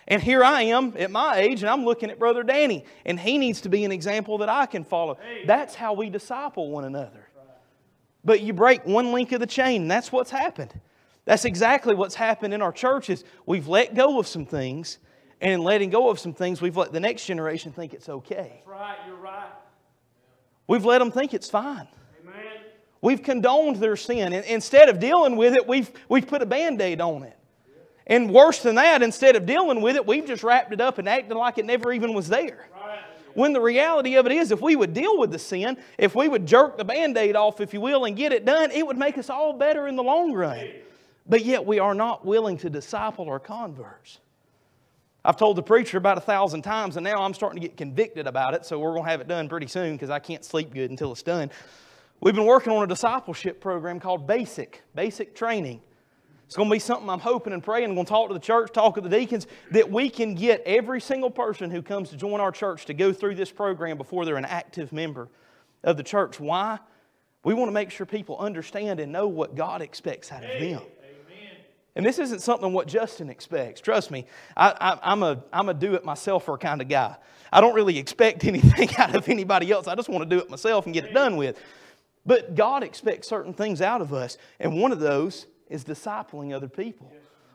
And here I am at my age, and I'm looking at Brother Danny, and he needs to be an example that I can follow. That's how we disciple one another. But you break one link of the chain, and that's what's happened. That's exactly what's happened in our churches. We've let go of some things, and in letting go of some things, we've let the next generation think it's okay. That's right, you're right. We've let them think it's fine. Amen. We've condoned their sin. And instead of dealing with it, we've put a Band-Aid on it. And worse than that, instead of dealing with it, we've just wrapped it up and acted like it never even was there. Right. When the reality of it is, if we would deal with the sin, if we would jerk the Band-Aid off, if you will, and get it done, it would make us all better in the long run. But yet we are not willing to disciple our converts. I've told the preacher about 1,000 times, and now I'm starting to get convicted about it, so we're going to have it done pretty soon because I can't sleep good until it's done. We've been working on a discipleship program called Basic Training. It's going to be something I'm hoping and praying. I'm going to talk to the church, talk to the deacons, that we can get every single person who comes to join our church to go through this program before they're an active member of the church. Why? We want to make sure people understand and know what God expects out of them. And this isn't something what Justin expects. Trust me, I'm a do-it-myselfer kind of guy. I don't really expect anything out of anybody else. I just want to do it myself and get it done with. But God expects certain things out of us. And one of those is discipling other people.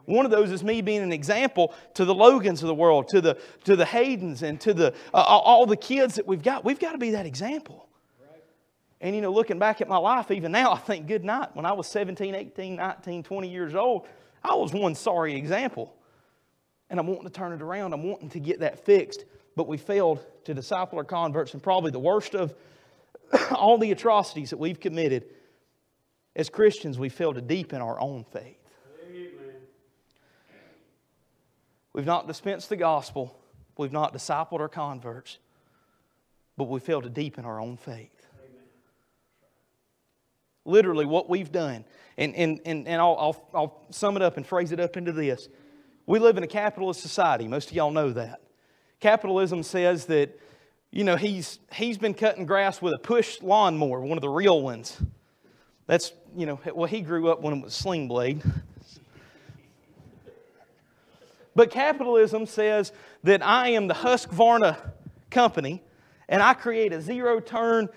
One of those is me being an example to the Logans of the world, to the Haydens, and to all the kids that we've got. We've got to be that example. And, looking back at my life, even now, I think, good night. When I was 17, 18, 19, 20 years old, I was one sorry example. And I'm wanting to turn it around. I'm wanting to get that fixed. But we failed to disciple our converts. And probably the worst of all the atrocities that we've committed as Christians, we failed to deepen our own faith. We've not dispensed the gospel. We've not discipled our converts. But we failed to deepen our own faith. Literally what we've done. And I'll sum it up and phrase it up into this. We live in a capitalist society. Most of y'all know that. Capitalism says that, he's been cutting grass with a push lawnmower, one of the real ones. That's, well, he grew up when it was a sling blade. But capitalism says that I am the Husqvarna company and I create a zero-turn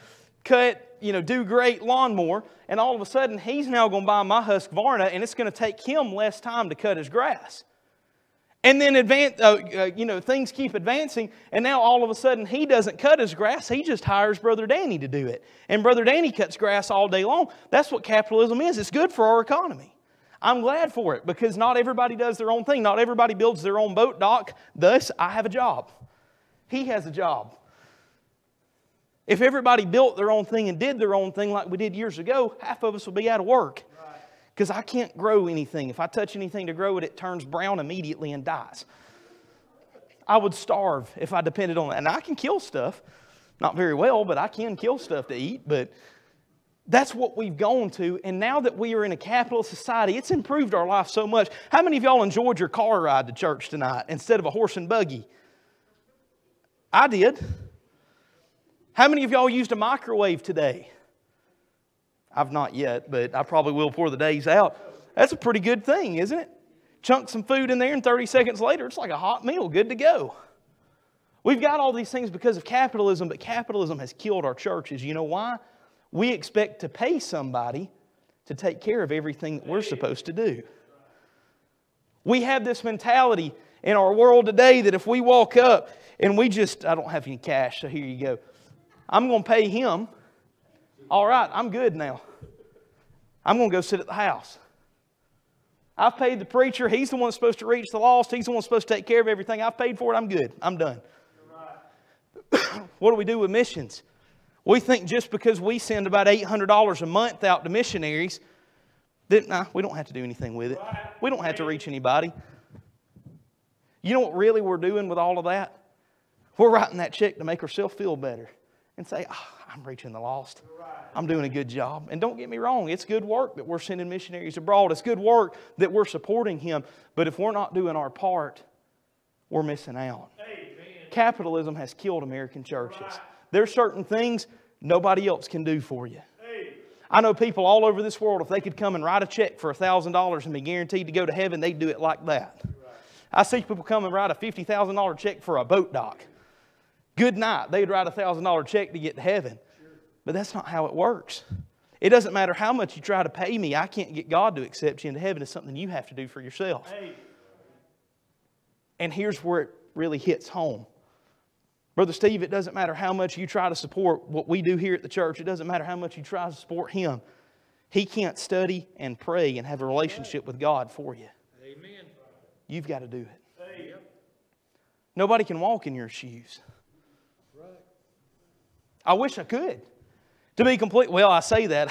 cut, do great lawnmower, and all of a sudden he's now going to buy my Husqvarna and it's going to take him less time to cut his grass. And then things keep advancing, and now all of a sudden he doesn't cut his grass, he just hires Brother Danny to do it. And Brother Danny cuts grass all day long. That's what capitalism is. It's good for our economy. I'm glad for it because not everybody does their own thing. Not everybody builds their own boat dock. Thus, I have a job. He has a job. If everybody built their own thing and did their own thing like we did years ago, half of us would be out of work. Because I can't grow anything. If I touch anything to grow it, it turns brown immediately and dies. I would starve if I depended on it. And I can kill stuff. Not very well, but I can kill stuff to eat. But that's what we've gone to. And now that we are in a capitalist society, it's improved our life so much. How many of y'all enjoyed your car ride to church tonight instead of a horse and buggy? I did. How many of y'all used a microwave today? I've not yet, but I probably will before the day's out. That's a pretty good thing, isn't it? Chunk some food in there and 30 seconds later, it's like a hot meal, good to go. We've got all these things because of capitalism, but capitalism has killed our churches. You know why? We expect to pay somebody to take care of everything that we're supposed to do. We have this mentality in our world today that if we walk up and I don't have any cash, so here you go. I'm going to pay him. All right, I'm good now. I'm going to go sit at the house. I've paid the preacher. He's the one that's supposed to reach the lost. He's the one that's supposed to take care of everything. I've paid for it. I'm good. I'm done. What do we do with missions? We think just because we send about $800 a month out to missionaries that, we don't have to do anything with it. We don't have to reach anybody. You know what really we're doing with all of that? We're writing that check to make ourselves feel better and say, I'm reaching the lost. I'm doing a good job. And don't get me wrong, it's good work that we're sending missionaries abroad. It's good work that we're supporting him. But if we're not doing our part, we're missing out. Amen. Capitalism has killed American churches. Right. There's certain things nobody else can do for you. Hey. I know people all over this world, if they could come and write a check for $1,000 and be guaranteed to go to heaven, they'd do it like that. Right. I see people come and write a $50,000 check for a boat dock. Good night. They'd write a $1,000 check to get to heaven. But that's not how it works. It doesn't matter how much you try to pay me. I can't get God to accept you into heaven. It's something you have to do for yourself. Hey. And here's where it really hits home. Brother Steve, it doesn't matter how much you try to support what we do here at the church. It doesn't matter how much you try to support him. He can't study and pray and have a relationship with God for you. Amen. You've got to do it. Hey. Nobody can walk in your shoes. Right. I wish I could. To be complete, well, I say that.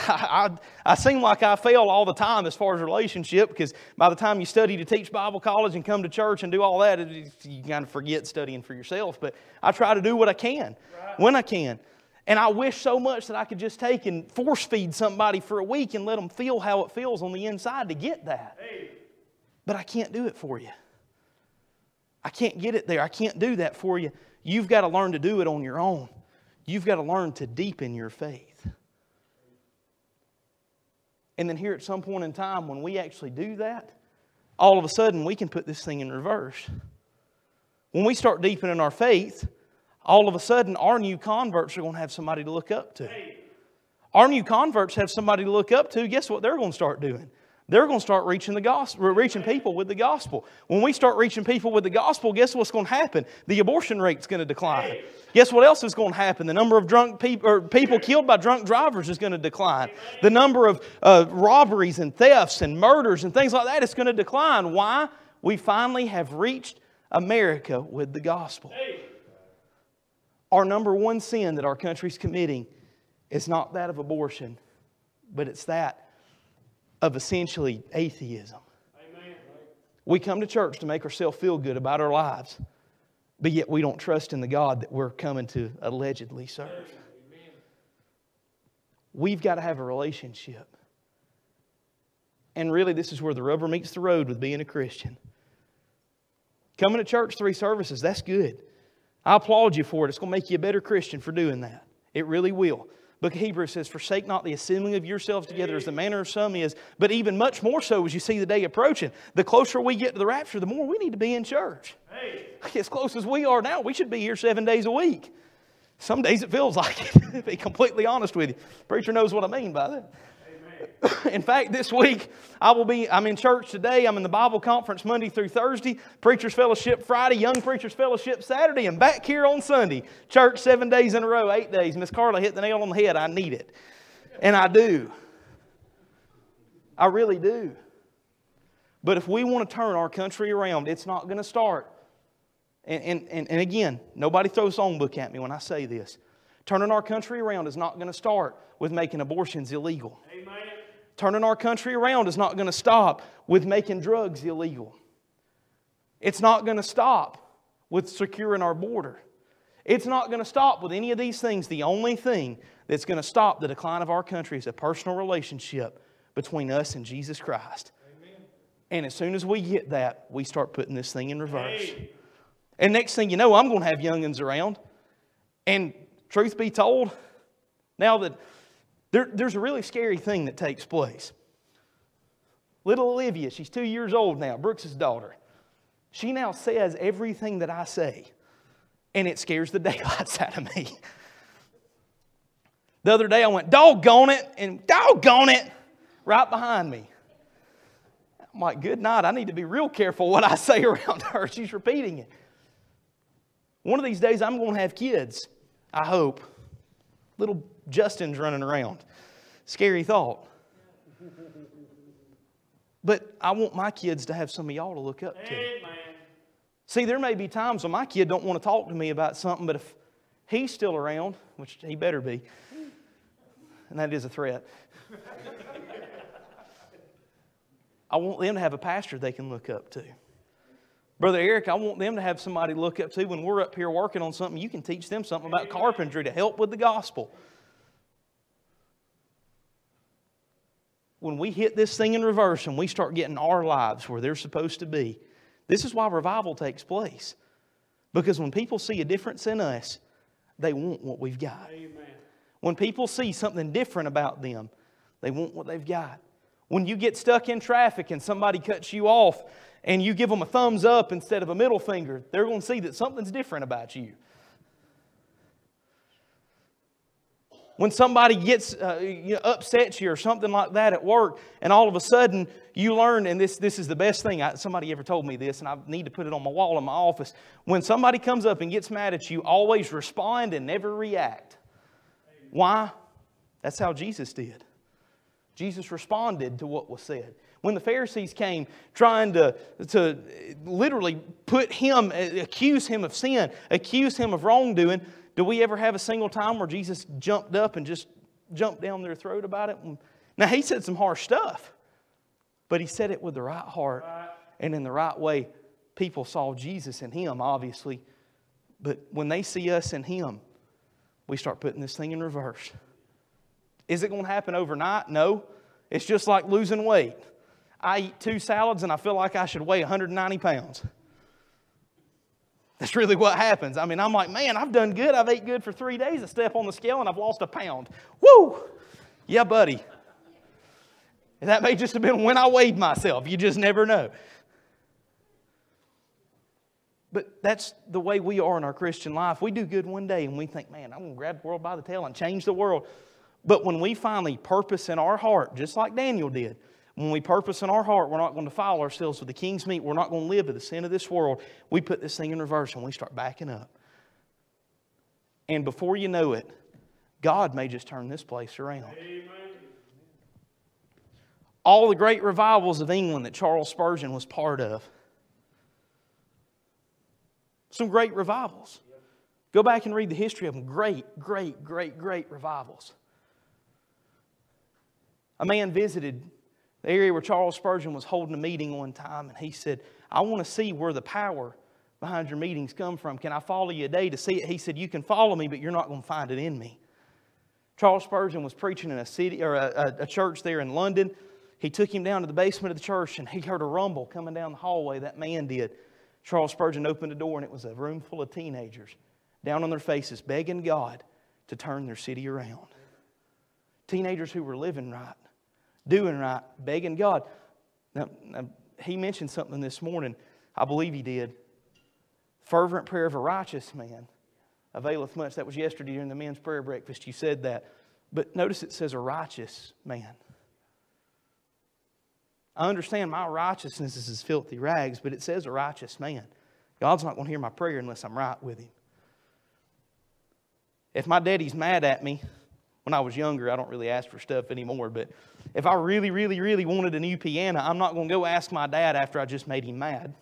I seem like I fail all the time as far as relationship because by the time you study to teach Bible college and come to church and do all that, you kind of forget studying for yourself. But I try to do what I can when I can. And I wish so much that I could just take and force feed somebody for a week and let them feel how it feels on the inside to get that. But I can't do it for you. I can't get it there. I can't do that for you. You've got to learn to do it on your own. You've got to learn to deepen your faith. And then here at some point in time when we actually do that, all of a sudden we can put this thing in reverse. When we start deepening our faith, all of a sudden our new converts are going to have somebody to look up to. Our new converts have somebody to look up to. Guess what they're going to start doing? They're going to start reaching the gospel, reaching people with the gospel. When we start reaching people with the gospel, guess what's going to happen? The abortion rate's going to decline. Guess what else is going to happen? The number of drunk people or people killed by drunk drivers is going to decline. The number of robberies and thefts and murders and things like that is going to decline. Why? We finally have reached America with the gospel. Our number one sin that our country's committing is not that of abortion, but it's that of essentially atheism. Amen. We come to church to make ourselves feel good about our lives, but yet we don't trust in the God that we're coming to allegedly serve. Amen. We've got to have a relationship. And really, this is where the rubber meets the road with being a Christian. Coming to church 3 services, that's good. I applaud you for it. It's going to make you a better Christian for doing that. It really will. Book of Hebrews says, forsake not the assembling of yourselves together as the manner of some is, but even much more so as you see the day approaching. The closer we get to the rapture, the more we need to be in church. Hey. As close as we are now, we should be here 7 days a week. Some days it feels like it, to be completely honest with you. Preacher knows what I mean by that. In fact, this week, I'm in church today. I'm in the Bible conference Monday through Thursday. Preachers Fellowship Friday. Young Preachers Fellowship Saturday. And back here on Sunday. Church 7 days in a row, 8 days. Miss Carla hit the nail on the head. I need it. And I do. I really do. But if we want to turn our country around, it's not going to start. And again, nobody throw a songbook at me when I say this. Turning our country around is not going to start with making abortions illegal. Amen. Turning our country around is not going to stop with making drugs illegal. It's not going to stop with securing our border. It's not going to stop with any of these things. The only thing that's going to stop the decline of our country is a personal relationship between us and Jesus Christ. Amen. And as soon as we get that, we start putting this thing in reverse. Hey. And next thing you know, I'm going to have young'uns around. And truth be told, now that there's a really scary thing that takes place. Little Olivia, she's 2 years old now, Brooks' daughter. She now says everything that I say, and it scares the daylights out of me. The other day I went, doggone it, and doggone it, right behind me. I'm like, good night, I need to be real careful what I say around her. She's repeating it. One of these days I'm going to have kids, I hope. Little Justin's running around. Scary thought. But I want my kids to have some of y'all to look up to. Amen. See, there may be times when my kid don't want to talk to me about something, but if he's still around, which he better be, and that is a threat, I want them to have a pastor they can look up to. Brother Eric, I want them to have somebody to look up to when we're up here working on something. You can teach them something about carpentry to help with the gospel. When we hit this thing in reverse and we start getting our lives where they're supposed to be, this is why revival takes place. Because when people see a difference in us, they want what we've got. Amen. When people see something different about them, they want what they've got. When you get stuck in traffic and somebody cuts you off and you give them a thumbs up instead of a middle finger, they're going to see that something's different about you. When somebody gets upsets you or something like that at work, and all of a sudden you learn, and this is the best thing, somebody ever told me this, and I need to put it on my wall in my office. When somebody comes up and gets mad at you, always respond and never react. Why? That's how Jesus did. Jesus responded to what was said. When the Pharisees came trying to literally put him, accuse him of sin, accuse him of wrongdoing, do we ever have a single time where Jesus jumped up and just jumped down their throat about it? Now, he said some harsh stuff, but he said it with the right heart and in the right way. People saw Jesus in him, obviously, but when they see us in him, we start putting this thing in reverse. Is it going to happen overnight? No. It's just like losing weight. I eat 2 salads and I feel like I should weigh 190 pounds. That's really what happens. I mean, I'm like, man, I've done good. I've ate good for 3 days. I step on the scale and I've lost a pound. Woo! Yeah, buddy. And that may just have been when I weighed myself. You just never know. But that's the way we are in our Christian life. We do good one day and we think, man, I'm going to grab the world by the tail and change the world. But when we finally purpose in our heart, just like Daniel did, when we purpose in our heart, we're not going to defile ourselves with the king's meat. We're not going to live with the sin of this world. We put this thing in reverse and we start backing up. And before you know it, God may just turn this place around. Amen. All the great revivals of England that Charles Spurgeon was part of. Some great revivals. Go back and read the history of them. Great revivals. A man visited the area where Charles Spurgeon was holding a meeting one time, and he said, I want to see where the power behind your meetings come from. Can I follow you a day to see it? He said, you can follow me, but you're not going to find it in me. Charles Spurgeon was preaching in a city or a church there in London. He took him down to the basement of the church, and he heard a rumble coming down the hallway. That man did. Charles Spurgeon opened the door, and it was a room full of teenagers down on their faces begging God to turn their city around. Teenagers who were living right, doing right, begging God. Now, he mentioned something this morning. I believe he did. Fervent prayer of a righteous man availeth much. That was yesterday during the men's prayer breakfast. You said that. But notice it says a righteous man. I understand my righteousness is as filthy rags, but it says a righteous man. God's not going to hear my prayer unless I'm right with Him. If my daddy's mad at me, when I was younger, I don't really ask for stuff anymore, but if I really wanted a new piano, I'm not going to go ask my dad after I just made him mad.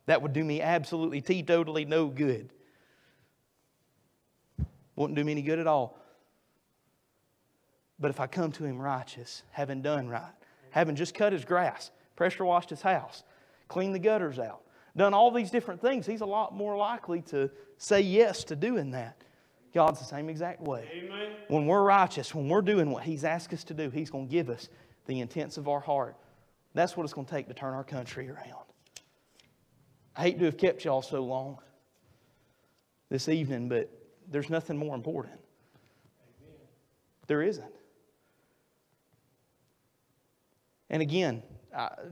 That would do me absolutely teetotally no good. Wouldn't do me any good at all. But if I come to Him righteous, having done right, having just cut his grass, pressure washed his house, cleaned the gutters out, done all these different things, he's a lot more likely to say yes to doing that. God's the same exact way. Amen. When we're righteous, when we're doing what He's asked us to do, He's going to give us the intents of our heart. That's what it's going to take to turn our country around. I hate to have kept y'all so long this evening, but there's nothing more important. Amen. There isn't. And again,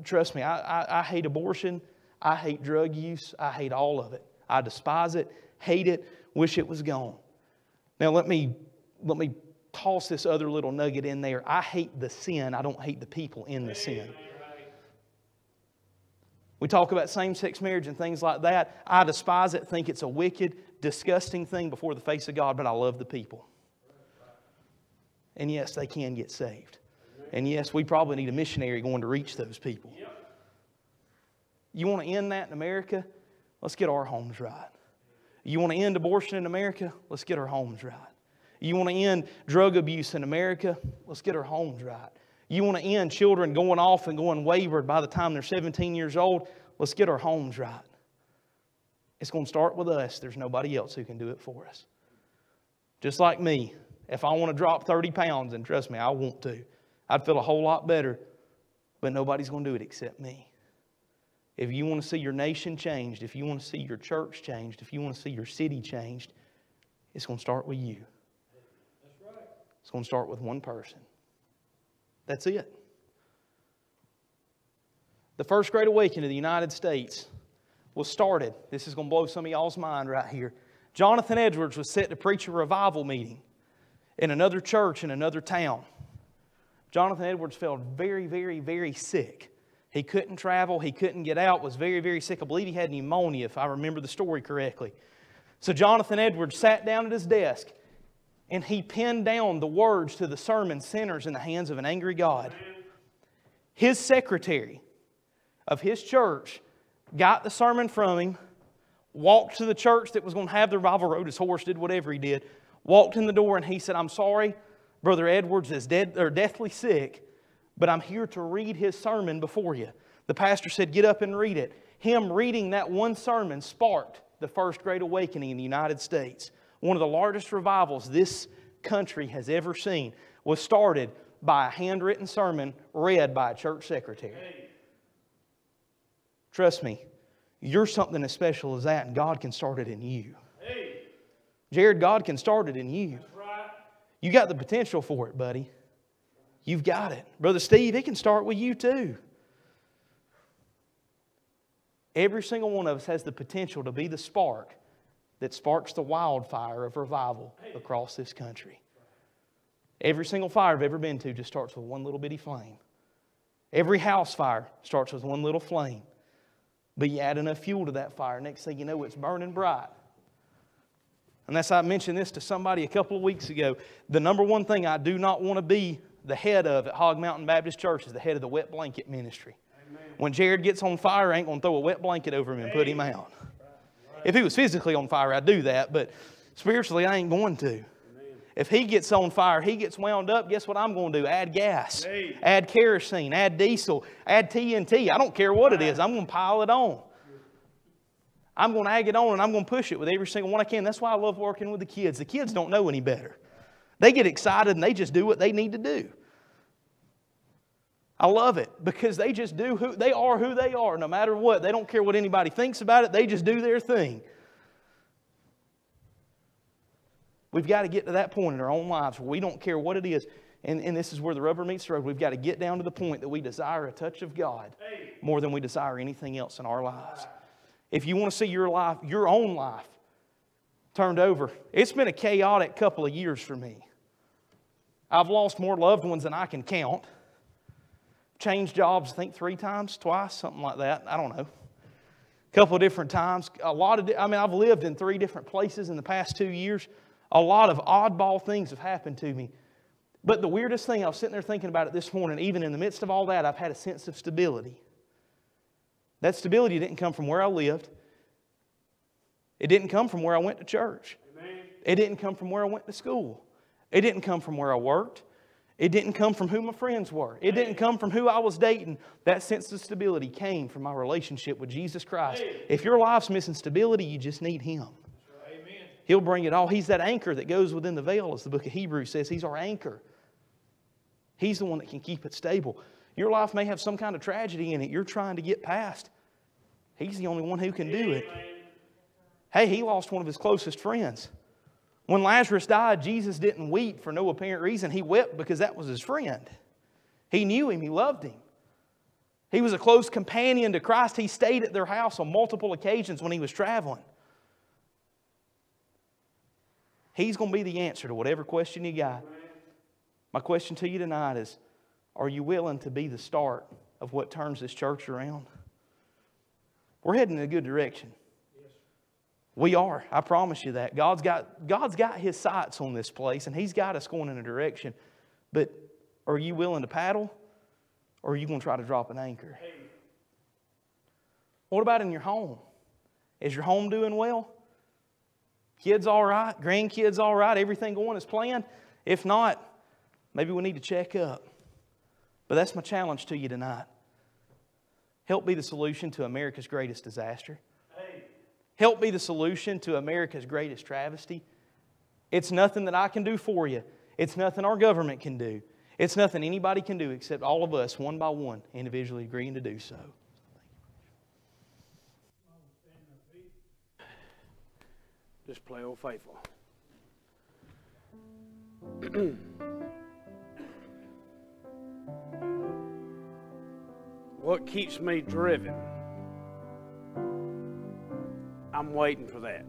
trust me, I hate abortion. I hate drug use. I hate all of it. I despise it, hate it, wish it was gone. Now let me toss this other little nugget in there. I hate the sin. I don't hate the people in the sin. We talk about same-sex marriage and things like that. I despise it, think it's a wicked, disgusting thing before the face of God, but I love the people. And yes, they can get saved. And yes, we probably need a missionary going to reach those people. You want to end that in America? Let's get our homes right. You want to end abortion in America? Let's get our homes right. You want to end drug abuse in America? Let's get our homes right. You want to end children going off and going wayward by the time they're 17 years old? Let's get our homes right. It's going to start with us. There's nobody else who can do it for us. Just like me. If I want to drop 30 pounds, and trust me, I want to, I'd feel a whole lot better, but nobody's going to do it except me. If you want to see your nation changed, if you want to see your church changed, if you want to see your city changed, it's going to start with you. That's right. It's going to start with one person. That's it. The First Great Awakening of the United States was started. This is going to blow some of y'all's mind right here. Jonathan Edwards was set to preach a revival meeting in another church in another town. Jonathan Edwards fell very sick. He couldn't travel. He couldn't get out. Was very sick. I believe he had pneumonia, if I remember the story correctly. So Jonathan Edwards sat down at his desk and he penned down the words to the sermon, Sinners in the Hands of an Angry God. His secretary of his church got the sermon from him, walked to the church that was going to have the revival, rode his horse, did whatever he did, walked in the door and he said, I'm sorry, Brother Edwards is deathly sick, but I'm here to read his sermon before you. The pastor said, get up and read it. Him reading that one sermon sparked the First Great Awakening in the United States. One of the largest revivals this country has ever seen was started by a handwritten sermon read by a church secretary. Trust me, you're something as special as that, and God can start it in you. Jared, God can start it in you. You got the potential for it, buddy. You've got it. Brother Steve, it can start with you too. Every single one of us has the potential to be the spark that sparks the wildfire of revival across this country. Every single fire I've ever been to just starts with one little bitty flame. Every house fire starts with one little flame. But you add enough fuel to that fire, next thing you know, it's burning bright. And that's, I mentioned this to somebody a couple of weeks ago. The number one thing I do not want to be the head of at Hog Mountain Baptist Church is the head of the wet blanket ministry. Amen. When Jared gets on fire, I ain't going to throw a wet blanket over him and put him out. If he was physically on fire, I'd do that, but spiritually, I ain't going to. If he gets on fire, he gets wound up, guess what I'm going to do? Add gas, add kerosene, add diesel, add TNT. I don't care what it is. I'm going to pile it on. I'm going to egg it on and I'm going to push it with every single one I can. That's why I love working with the kids. The kids don't know any better. They get excited and they just do what they need to do. I love it because they just do who they are no matter what. They don't care what anybody thinks about it. They just do their thing. We've got to get to that point in our own lives where we don't care what it is. And this is where the rubber meets the road. We've got to get down to the point that we desire a touch of God more than we desire anything else in our lives. If you want to see your life, your own life, turned over, it's been a chaotic couple of years for me. I've lost more loved ones than I can count. Changed jobs, I think 3 times, twice, something like that. I don't know. A couple of different times. I've lived in 3 different places in the past 2 years. A lot of oddball things have happened to me. But the weirdest thing, I was sitting there thinking about it this morning, even in the midst of all that, I've had a sense of stability. That stability didn't come from where I lived. It didn't come from where I went to church. Amen. It didn't come from where I went to school. It didn't come from where I worked. It didn't come from who my friends were. It didn't come from who I was dating. That sense of stability came from my relationship with Jesus Christ. If your life's missing stability, you just need Him. He'll bring it all. He's that anchor that goes within the veil, as the book of Hebrews says. He's our anchor. He's the one that can keep it stable. Your life may have some kind of tragedy in it you're trying to get past. He's the only one who can do it. Hey, He lost one of His closest friends. When Lazarus died, Jesus didn't weep for no apparent reason. He wept because that was His friend. He knew Him. He loved Him. He was a close companion to Christ. He stayed at their house on multiple occasions when He was traveling. He's going to be the answer to whatever question you got. My question to you tonight is, are you willing to be the start of what turns this church around? We're heading in a good direction. We are. I promise you that. God's got His sights on this place, and He's got us going in a direction. But are you willing to paddle, or are you going to try to drop an anchor? What about in your home? Is your home doing well? Kids all right? Grandkids all right? Everything going as planned? If not, maybe we need to check up. But that's my challenge to you tonight. Help be the solution to America's greatest disaster. Help be the solution to America's greatest travesty. It's nothing that I can do for you. It's nothing our government can do. It's nothing anybody can do except all of us, one by one, individually agreeing to do so. Just play Old Faithful. What keeps me driven? I'm waiting for that.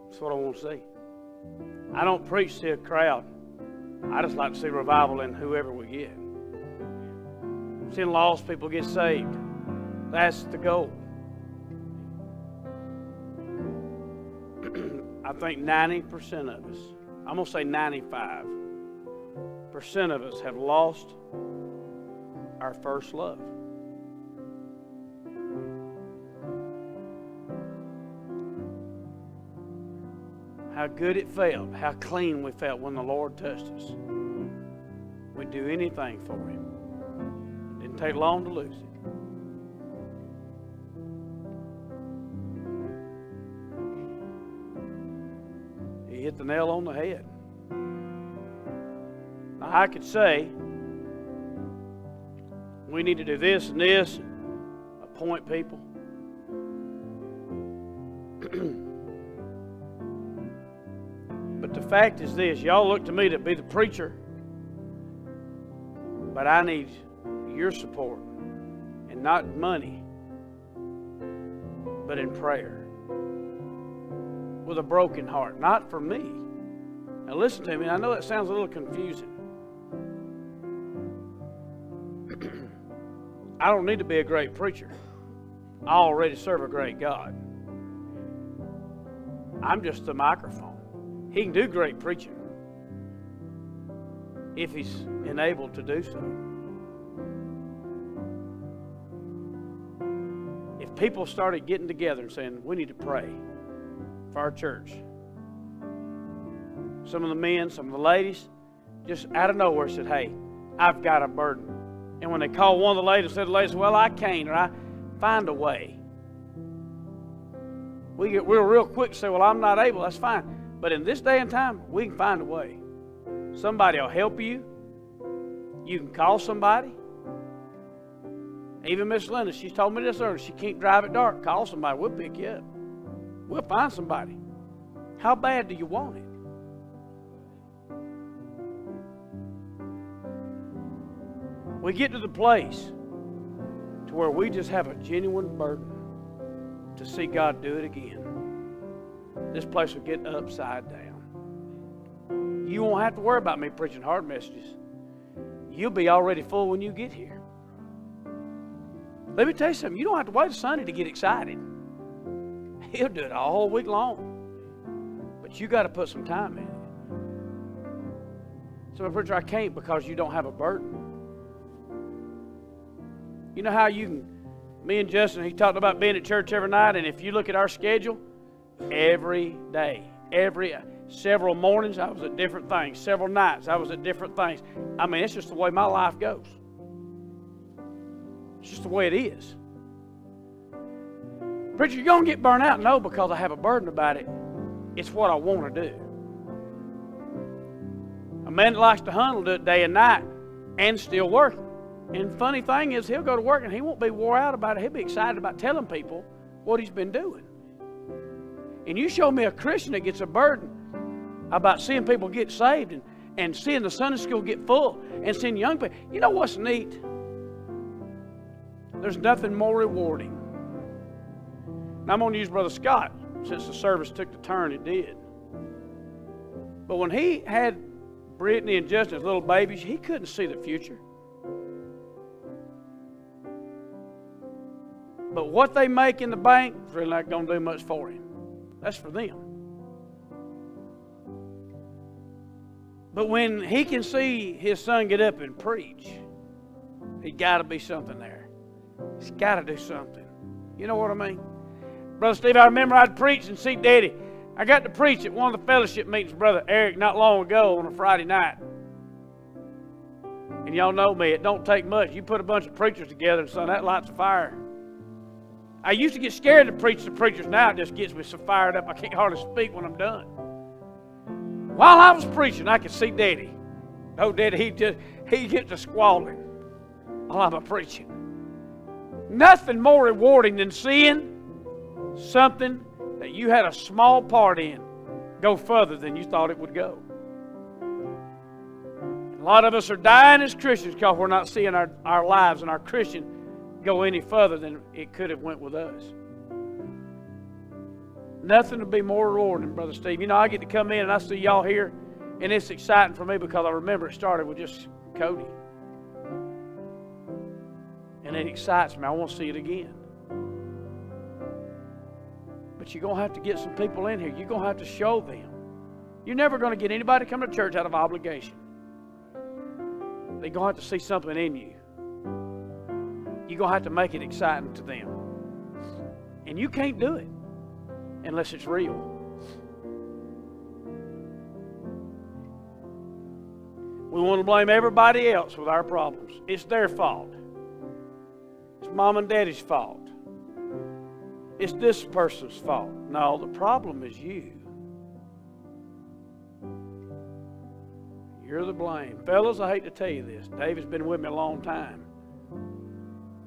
That's what I want to see. I don't preach to a crowd. I just like to see revival in whoever we get. Seeing lost people get saved. That's the goal. I think 90% of us, I'm going to say 95% of us have lost our first love. How good it felt, how clean we felt when the Lord touched us. We'd do anything for Him. Didn't take long to lose it. He hit the nail on the head. Now I could say, we need to do this and this, appoint people. But the fact is this, y'all look to me to be the preacher, but I need your support, and not money, but in prayer. With a broken heart. Not for me. Now listen to me. I know that sounds a little confusing. I don't need to be a great preacher. I already serve a great God. I'm just the microphone. He can do great preaching if he's enabled to do so. If people started getting together and saying, we need to pray for our church. Some of the men, some of the ladies, just out of nowhere said, hey, I've got a burden. And when they called one of the ladies, said, well, I can't, or I find a way. We're real quick to say, well, I'm not able. That's fine. But in this day and time, we can find a way. Somebody will help you. You can call somebody. Even Miss Linda, she told me this earlier. She can't drive at dark. Call somebody. We'll pick you up. We'll find somebody. How bad do you want it? We get to the place to where we just have a genuine burden to see God do it again. This place will get upside down. You won't have to worry about me preaching hard messages. You'll be already full when you get here. Let me tell you something. You don't have to wait till Sunday to get excited. He'll do it all week long. But you got to put some time in it. So, preacher, I can't because you don't have a burden. You know how you can, me and Justin, he talked about being at church every night, and if you look at our schedule, every day, several mornings I was at different things, several nights I was at different things. I mean, it's just the way my life goes. It's just the way it is. Preacher, you're going to get burnt out? No, because I have a burden about it. It's what I want to do. A man that likes to hunt will do it day and night and still working. And the funny thing is, he'll go to work and he won't be wore out about it. He'll be excited about telling people what he's been doing. And you show me a Christian that gets a burden about seeing people get saved and seeing the Sunday school get full and seeing young people. You know what's neat? There's nothing more rewarding. Now I'm going to use Brother Scott since the service took the turn it did. But when he had Brittany and Justin as little babies, he couldn't see the future. But what they make in the bank is really not going to do much for him. That's for them. But when he can see his son get up and preach, there's got to be something there. He's got to do something. You know what I mean? Brother Steve, I remember I'd preach and see Daddy. I got to preach at one of the fellowship meetings, Brother Eric, not long ago on a Friday night. And y'all know me, it don't take much. You put a bunch of preachers together and son, that lights a fire. I used to get scared to preach to preachers. Now it just gets me so fired up I can't hardly speak when I'm done. While I was preaching, I could see Daddy. Oh, Daddy, he gets to squalling while I'm preaching. Nothing more rewarding than seeing something that you had a small part in go further than you thought it would go. A lot of us are dying as Christians because we're not seeing our lives and our Christian go any further than it could have went with us. Nothing would be more rewarding, Brother Steve. You know, I get to come in and I see y'all here, and it's exciting for me because I remember it started with just Cody. And it excites me. I want to see it again. But you're going to have to get some people in here. You're going to have to show them. You're never going to get anybody to come to church out of obligation. They're going to have to see something in you. You're going to have to make it exciting to them. And you can't do it unless it's real. We want to blame everybody else with our problems. It's their fault. It's Mom and Daddy's fault. It's this person's fault. No, the problem is you. You're the blame. Fellas, I hate to tell you this. David's been with me a long time.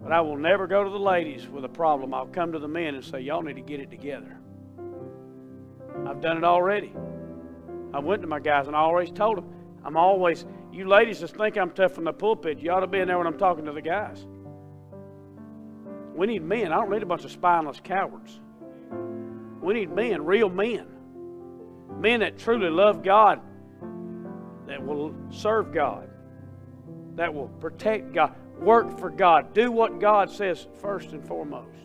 But I will never go to the ladies with a problem. I'll come to the men and say, y'all need to get it together. I've done it already. I went to my guys and I always told them, you ladies just think I'm tough from the pulpit. You ought to be in there when I'm talking to the guys. We need men. I don't need a bunch of spineless cowards. We need men, real men. Men that truly love God, that will serve God, that will protect God, work for God, do what God says first and foremost.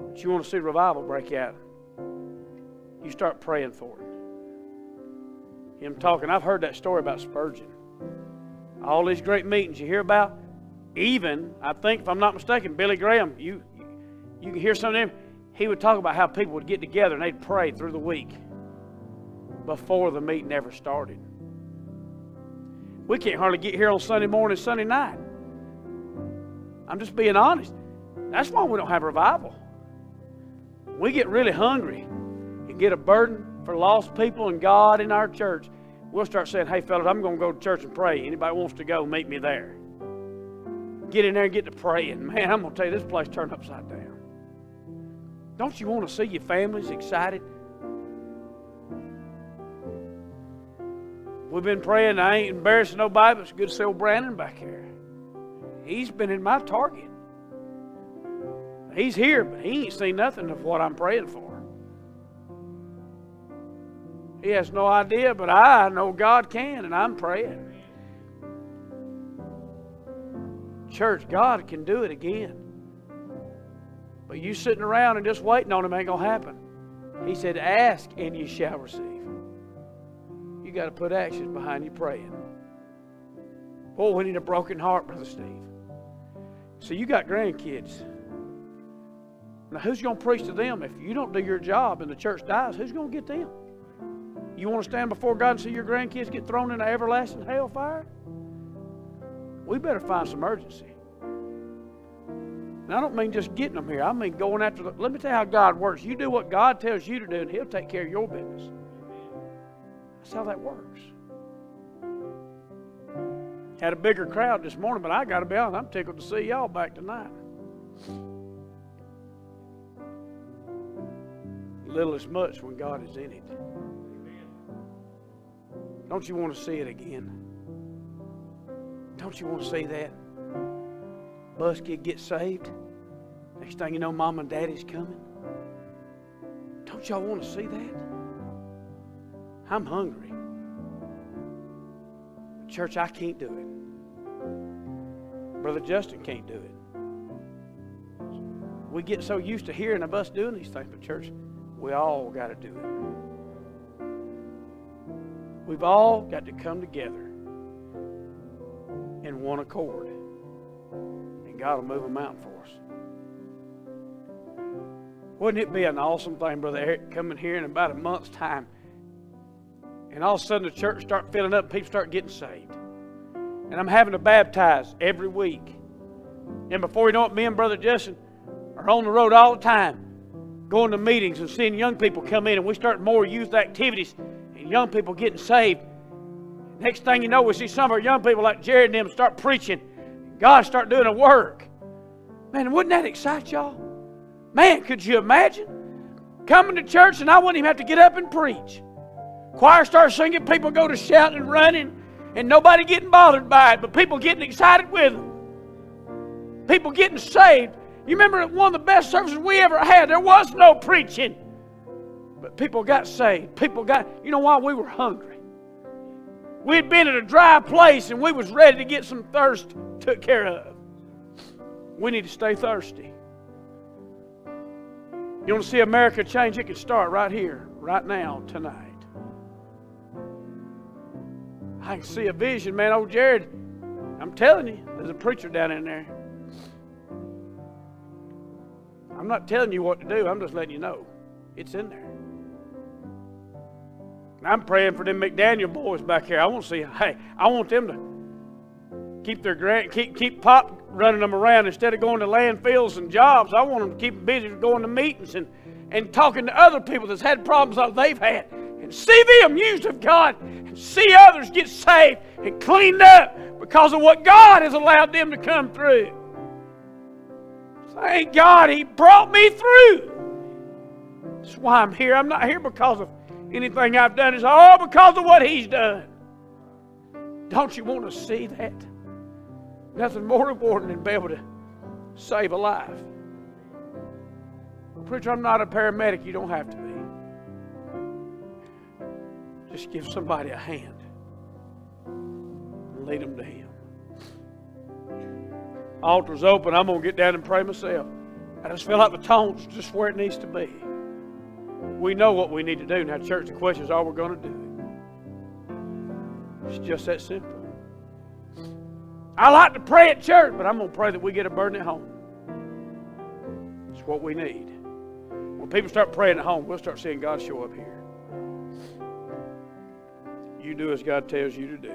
But you want to see revival break out, you start praying for it. Him talking, I've heard that story about Spurgeon. All these great meetings you hear about, even, I think, if I'm not mistaken, Billy Graham, you can hear some of them, he would talk about how people would get together and they'd pray through the week before the meeting ever started. We can't hardly get here on Sunday morning, Sunday night. I'm just being honest. That's why we don't have revival. We get really hungry and get a burden for lost people and God in our church. We'll start saying, hey fellas, I'm going to go to church and pray. Anybody wants to go, meet me there. Get in there and get to praying. Man, I'm going to tell you, this place turned upside down. Don't you want to see your families excited? We've been praying. I ain't embarrassing nobody, but it's good to see old Brandon back here. He's been in my target. He's here, but he ain't seen nothing of what I'm praying for. He has no idea, but I know God can, and I'm praying. Church, God can do it again. But you sitting around and just waiting on Him ain't going to happen. He said, ask and you shall receive. You got to put actions behind you praying. Oh, we need a broken heart, Brother Steve. So you got grandkids. Now who's going to preach to them? If you don't do your job and the church dies, who's going to get them? You want to stand before God and see your grandkids get thrown into everlasting hellfire? We better find some urgency. And I don't mean just getting them here. I mean going after the... Let me tell you how God works. You do what God tells you to do, and He'll take care of your business. That's how that works. Had a bigger crowd this morning, but I got to be honest, I'm tickled to see y'all back tonight. Little as much when God is in it. Don't you want to see it again? Don't you want to see that? Bus kid get saved. Next thing you know, Mom and Daddy's coming. Don't y'all want to see that? I'm hungry. Church, I can't do it. Brother Justin can't do it. We get so used to hearing of us doing these things, but church, we all got to do it. We've all got to come together in one accord. And God will move a mountain for us. Wouldn't it be an awesome thing, Brother Eric, coming here in about a month's time, and all of a sudden the church start filling up and people start getting saved. And I'm having to baptize every week. And before you know it, me and Brother Justin are on the road all the time, going to meetings and seeing young people come in, and we start more youth activities and young people getting saved. Next thing you know, we see some of our young people like Jared and them start preaching. God start doing a work. Man, wouldn't that excite y'all? Man, could you imagine coming to church and I wouldn't even have to get up and preach? Choir starts singing, people go to shouting and running, and nobody getting bothered by it, but people getting excited with them. People getting saved. You remember one of the best services we ever had, there was no preaching. But people got saved. People got, you know why? We were hungry. We'd been at a dry place and we was ready to get some thirst took care of. We need to stay thirsty. You want to see America change? It can start right here, right now, tonight. I can see a vision, man. Old Jared, I'm telling you, there's a preacher down in there. I'm not telling you what to do. I'm just letting you know. It's in there. And I'm praying for them McDaniel boys back here. I want to see, hey, I want them to keep their keep Pop running them around instead of going to landfills and jobs. I want them to keep them busy going to meetings and talking to other people that's had problems like they've had. And see them used of God. And see others get saved and cleaned up because of what God has allowed them to come through. Thank God He brought me through. That's why I'm here. I'm not here because of anything I've done. It's all because of what He's done. Don't you want to see that? Nothing more rewarding than be able to save a life. Preacher, I'm not a paramedic. You don't have to be. Just give somebody a hand and lead them to Him. Altar's open. I'm going to get down and pray myself. I just feel like the tone's just where it needs to be. We know what we need to do. Now, church, the question is, are we going to do it? It's just that simple. I like to pray at church, but I'm going to pray that we get a burden at home. It's what we need. When people start praying at home, we'll start seeing God show up here. You do as God tells you to do.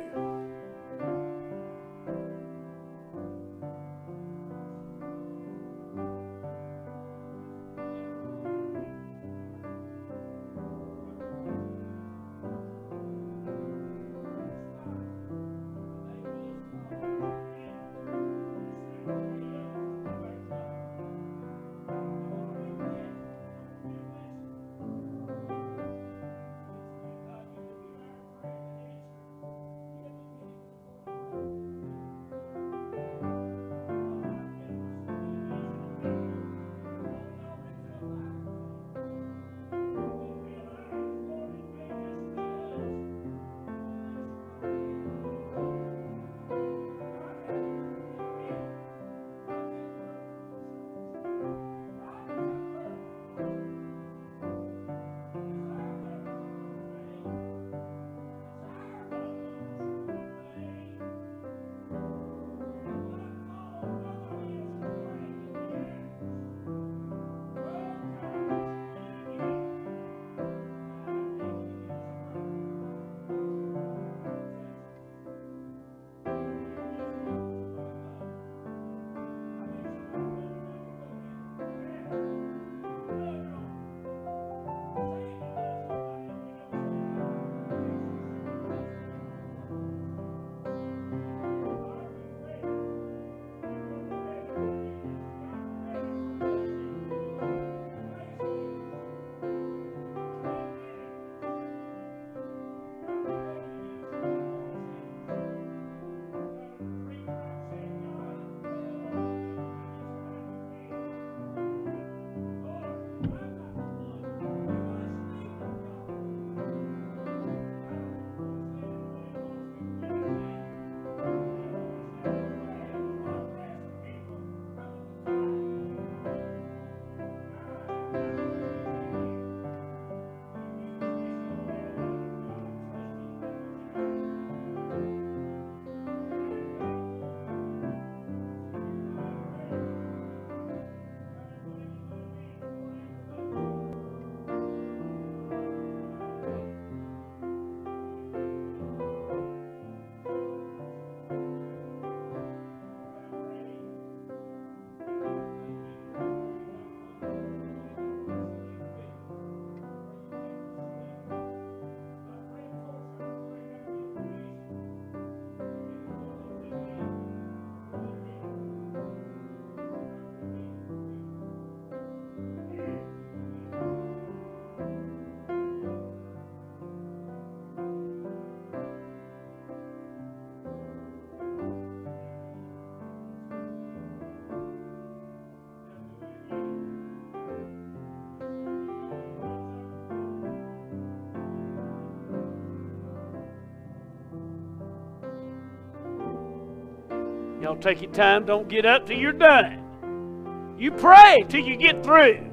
Y'all take your time. Don't get up till you're done. You pray till you get through.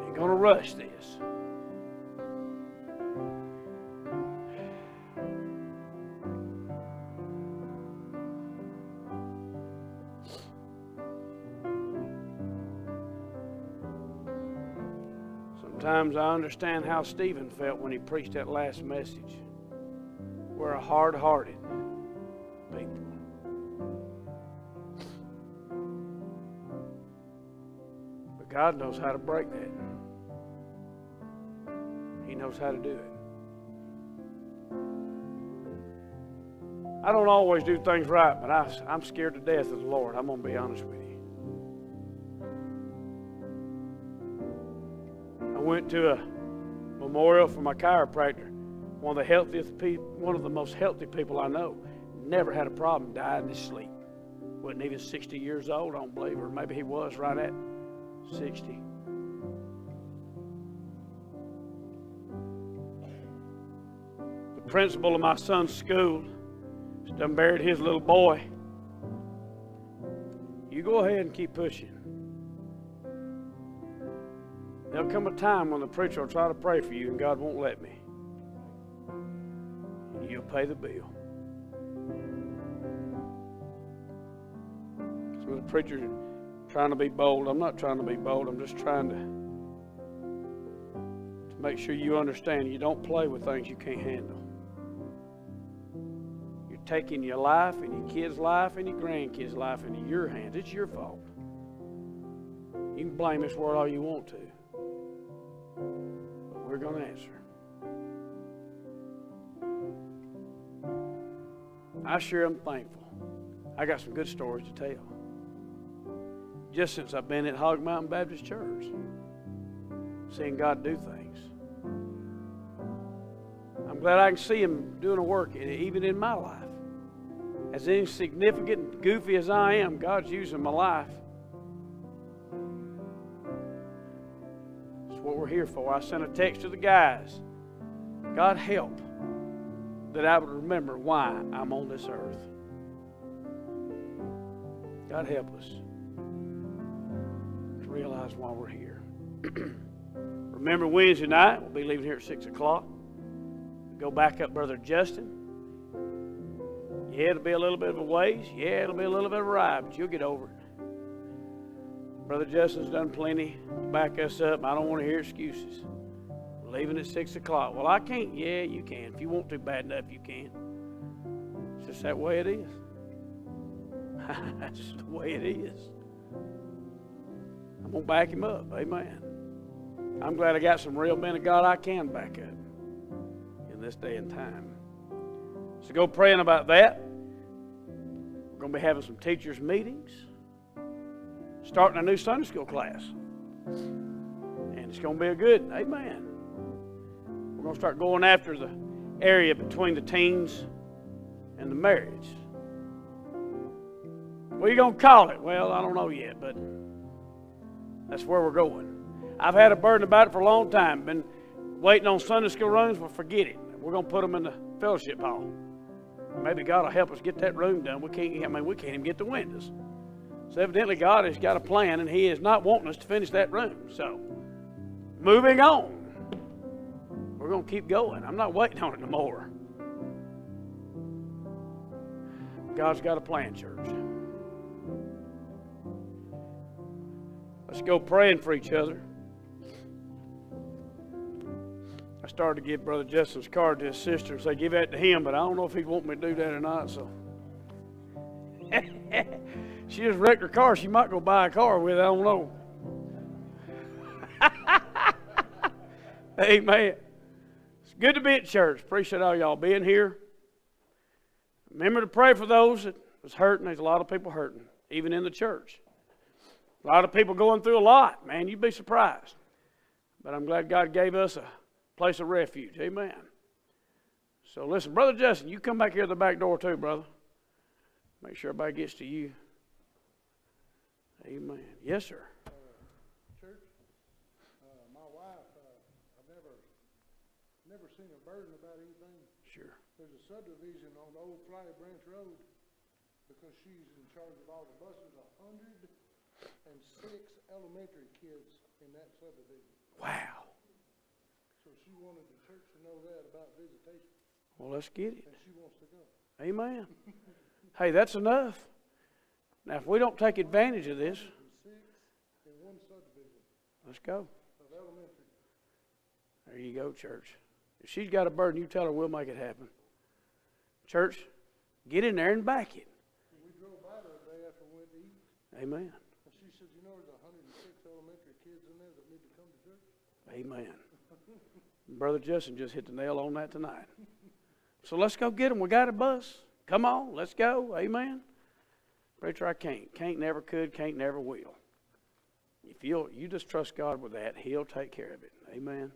Ain't gonna rush this. Sometimes I understand how Stephen felt when he preached that last message. We're a hard-hearted people. But God knows how to break that. He knows how to do it. I don't always do things right, but I'm scared to death of the Lord. I'm going to be honest with you. I went to a memorial for my chiropractor. One of the most healthy people I know. Never had a problem, died in his sleep. Wasn't even 60 years old, I don't believe, or maybe he was right at 60. The principal of my son's school has done buried his little boy. You go ahead and keep pushing. There'll come a time when the preacher will try to pray for you and God won't let me. And you'll pay the bill. So the preacher's trying to be bold. I'm not trying to be bold. I'm just trying to make sure you understand you don't play with things you can't handle. You're taking your life and your kids' life and your grandkids' life into your hands. It's your fault. You can blame this world all you want to. But we're going to answer. I sure am thankful. I got some good stories to tell. Just since I've been at Hog Mountain Baptist Church, seeing God do things. I'm glad I can see Him doing a work even in my life. As insignificant and goofy as I am, God's using my life. That's what we're here for. I sent a text to the guys. God help that I would remember why I'm on this earth. God help us to realize why we're here. Remember Wednesday night, we'll be leaving here at 6 o'clock. Go back up Brother Justin. Yeah, it'll be a little bit of a ways. Yeah, it'll be a little bit of a ride, but you'll get over it. Brother Justin's done plenty to back us up. I don't want to hear excuses. We're leaving at 6 o'clock. Well, I can't. Yeah, you can. If you want to bad enough, you can. It's just that way it is. That's just the way it is. I'm going to back him up. Amen. I'm glad I got some real men of God I can back up in this day and time. So go praying about that. We're going to be having some teachers' meetings. Starting a new Sunday school class. And it's going to be a good, amen. We're going to start going after the area between the teens and the marriage. What are you going to call it? Well, I don't know yet, but that's where we're going. I've had a burden about it for a long time. Been waiting on Sunday school rooms, but forget it. We're going to put them in the fellowship hall. Maybe God will help us get that room done. We can't even get the windows. So evidently God has got a plan, and He is not wanting us to finish that room. So, moving on. We're going to keep going. I'm not waiting on it no more. God's got a plan, church. Let's go praying for each other. I started to give Brother Justin's card to his sister and say, give that to him, but I don't know if he'd want me to do that or not, so. She just wrecked her car. She might go buy a car with it. I don't know. Amen. It's good to be at church. Appreciate all y'all being here. Remember to pray for those that was hurting. There's a lot of people hurting, even in the church. A lot of people going through a lot. Man, you'd be surprised. But I'm glad God gave us a place of refuge. Amen. So listen, Brother Justin, you come back here to the back door too, brother. Make sure everybody gets to you. Amen. Yes, sir. Church, my wife, I've never seen a burden about anything. Sure. There's a subdivision on Old Flyer Branch Road because she's in charge of all the buses. 106 elementary kids in that subdivision. Wow. So she wanted the church to know that about visitation. Well, let's get it. And she wants to go. Amen. Hey, that's enough. Now, if we don't take advantage of this, 106 in one subdivision let's go. of elementary. There you go, church. If she's got a burden, you tell her we'll make it happen. Church, get in there and back it. We drove by the other day after we went to eat. Amen. And she said, you know, there's 106 elementary kids in there that need to come to church. Amen. Brother Justin just hit the nail on that tonight. So let's go get them. We got a bus. Come on, let's go. Amen. Preacher, I can't. Can't, never could, can't, never will. If you just trust God with that, He'll take care of it. Amen.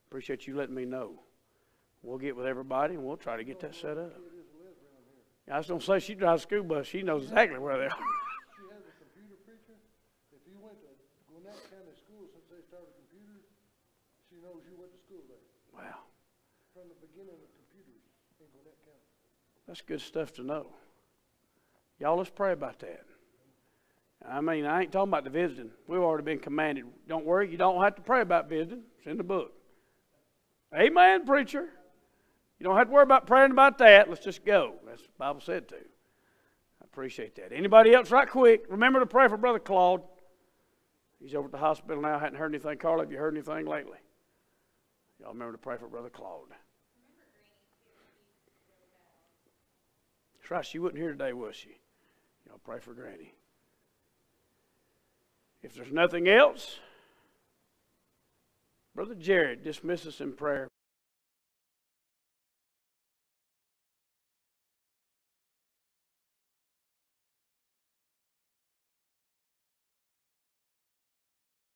Appreciate you letting me know. We'll get with everybody and we'll try to get that set up. I was going to say, she drives a school bus. She knows exactly where they are. She has a computer preacher. If you went to Gwinnett County She knows you went to school there. Wow. From the beginning of computers in Gwinnett County. That's good stuff to know. Y'all, let's pray about that. I mean, I ain't talking about the visiting. We've already been commanded. Don't worry, you don't have to pray about visiting. It's in the book. Amen, preacher. You don't have to worry about praying about that. Let's just go. That's what the Bible said to. I appreciate that. Anybody else right quick? Remember to pray for Brother Claude. He's over at the hospital now. I hadn't heard anything. Carla, have you heard anything lately? Y'all remember to pray for Brother Claude. That's right. She wasn't here today, was she? Y'all pray for Granny. If there's nothing else, Brother Jared, dismiss us in prayer.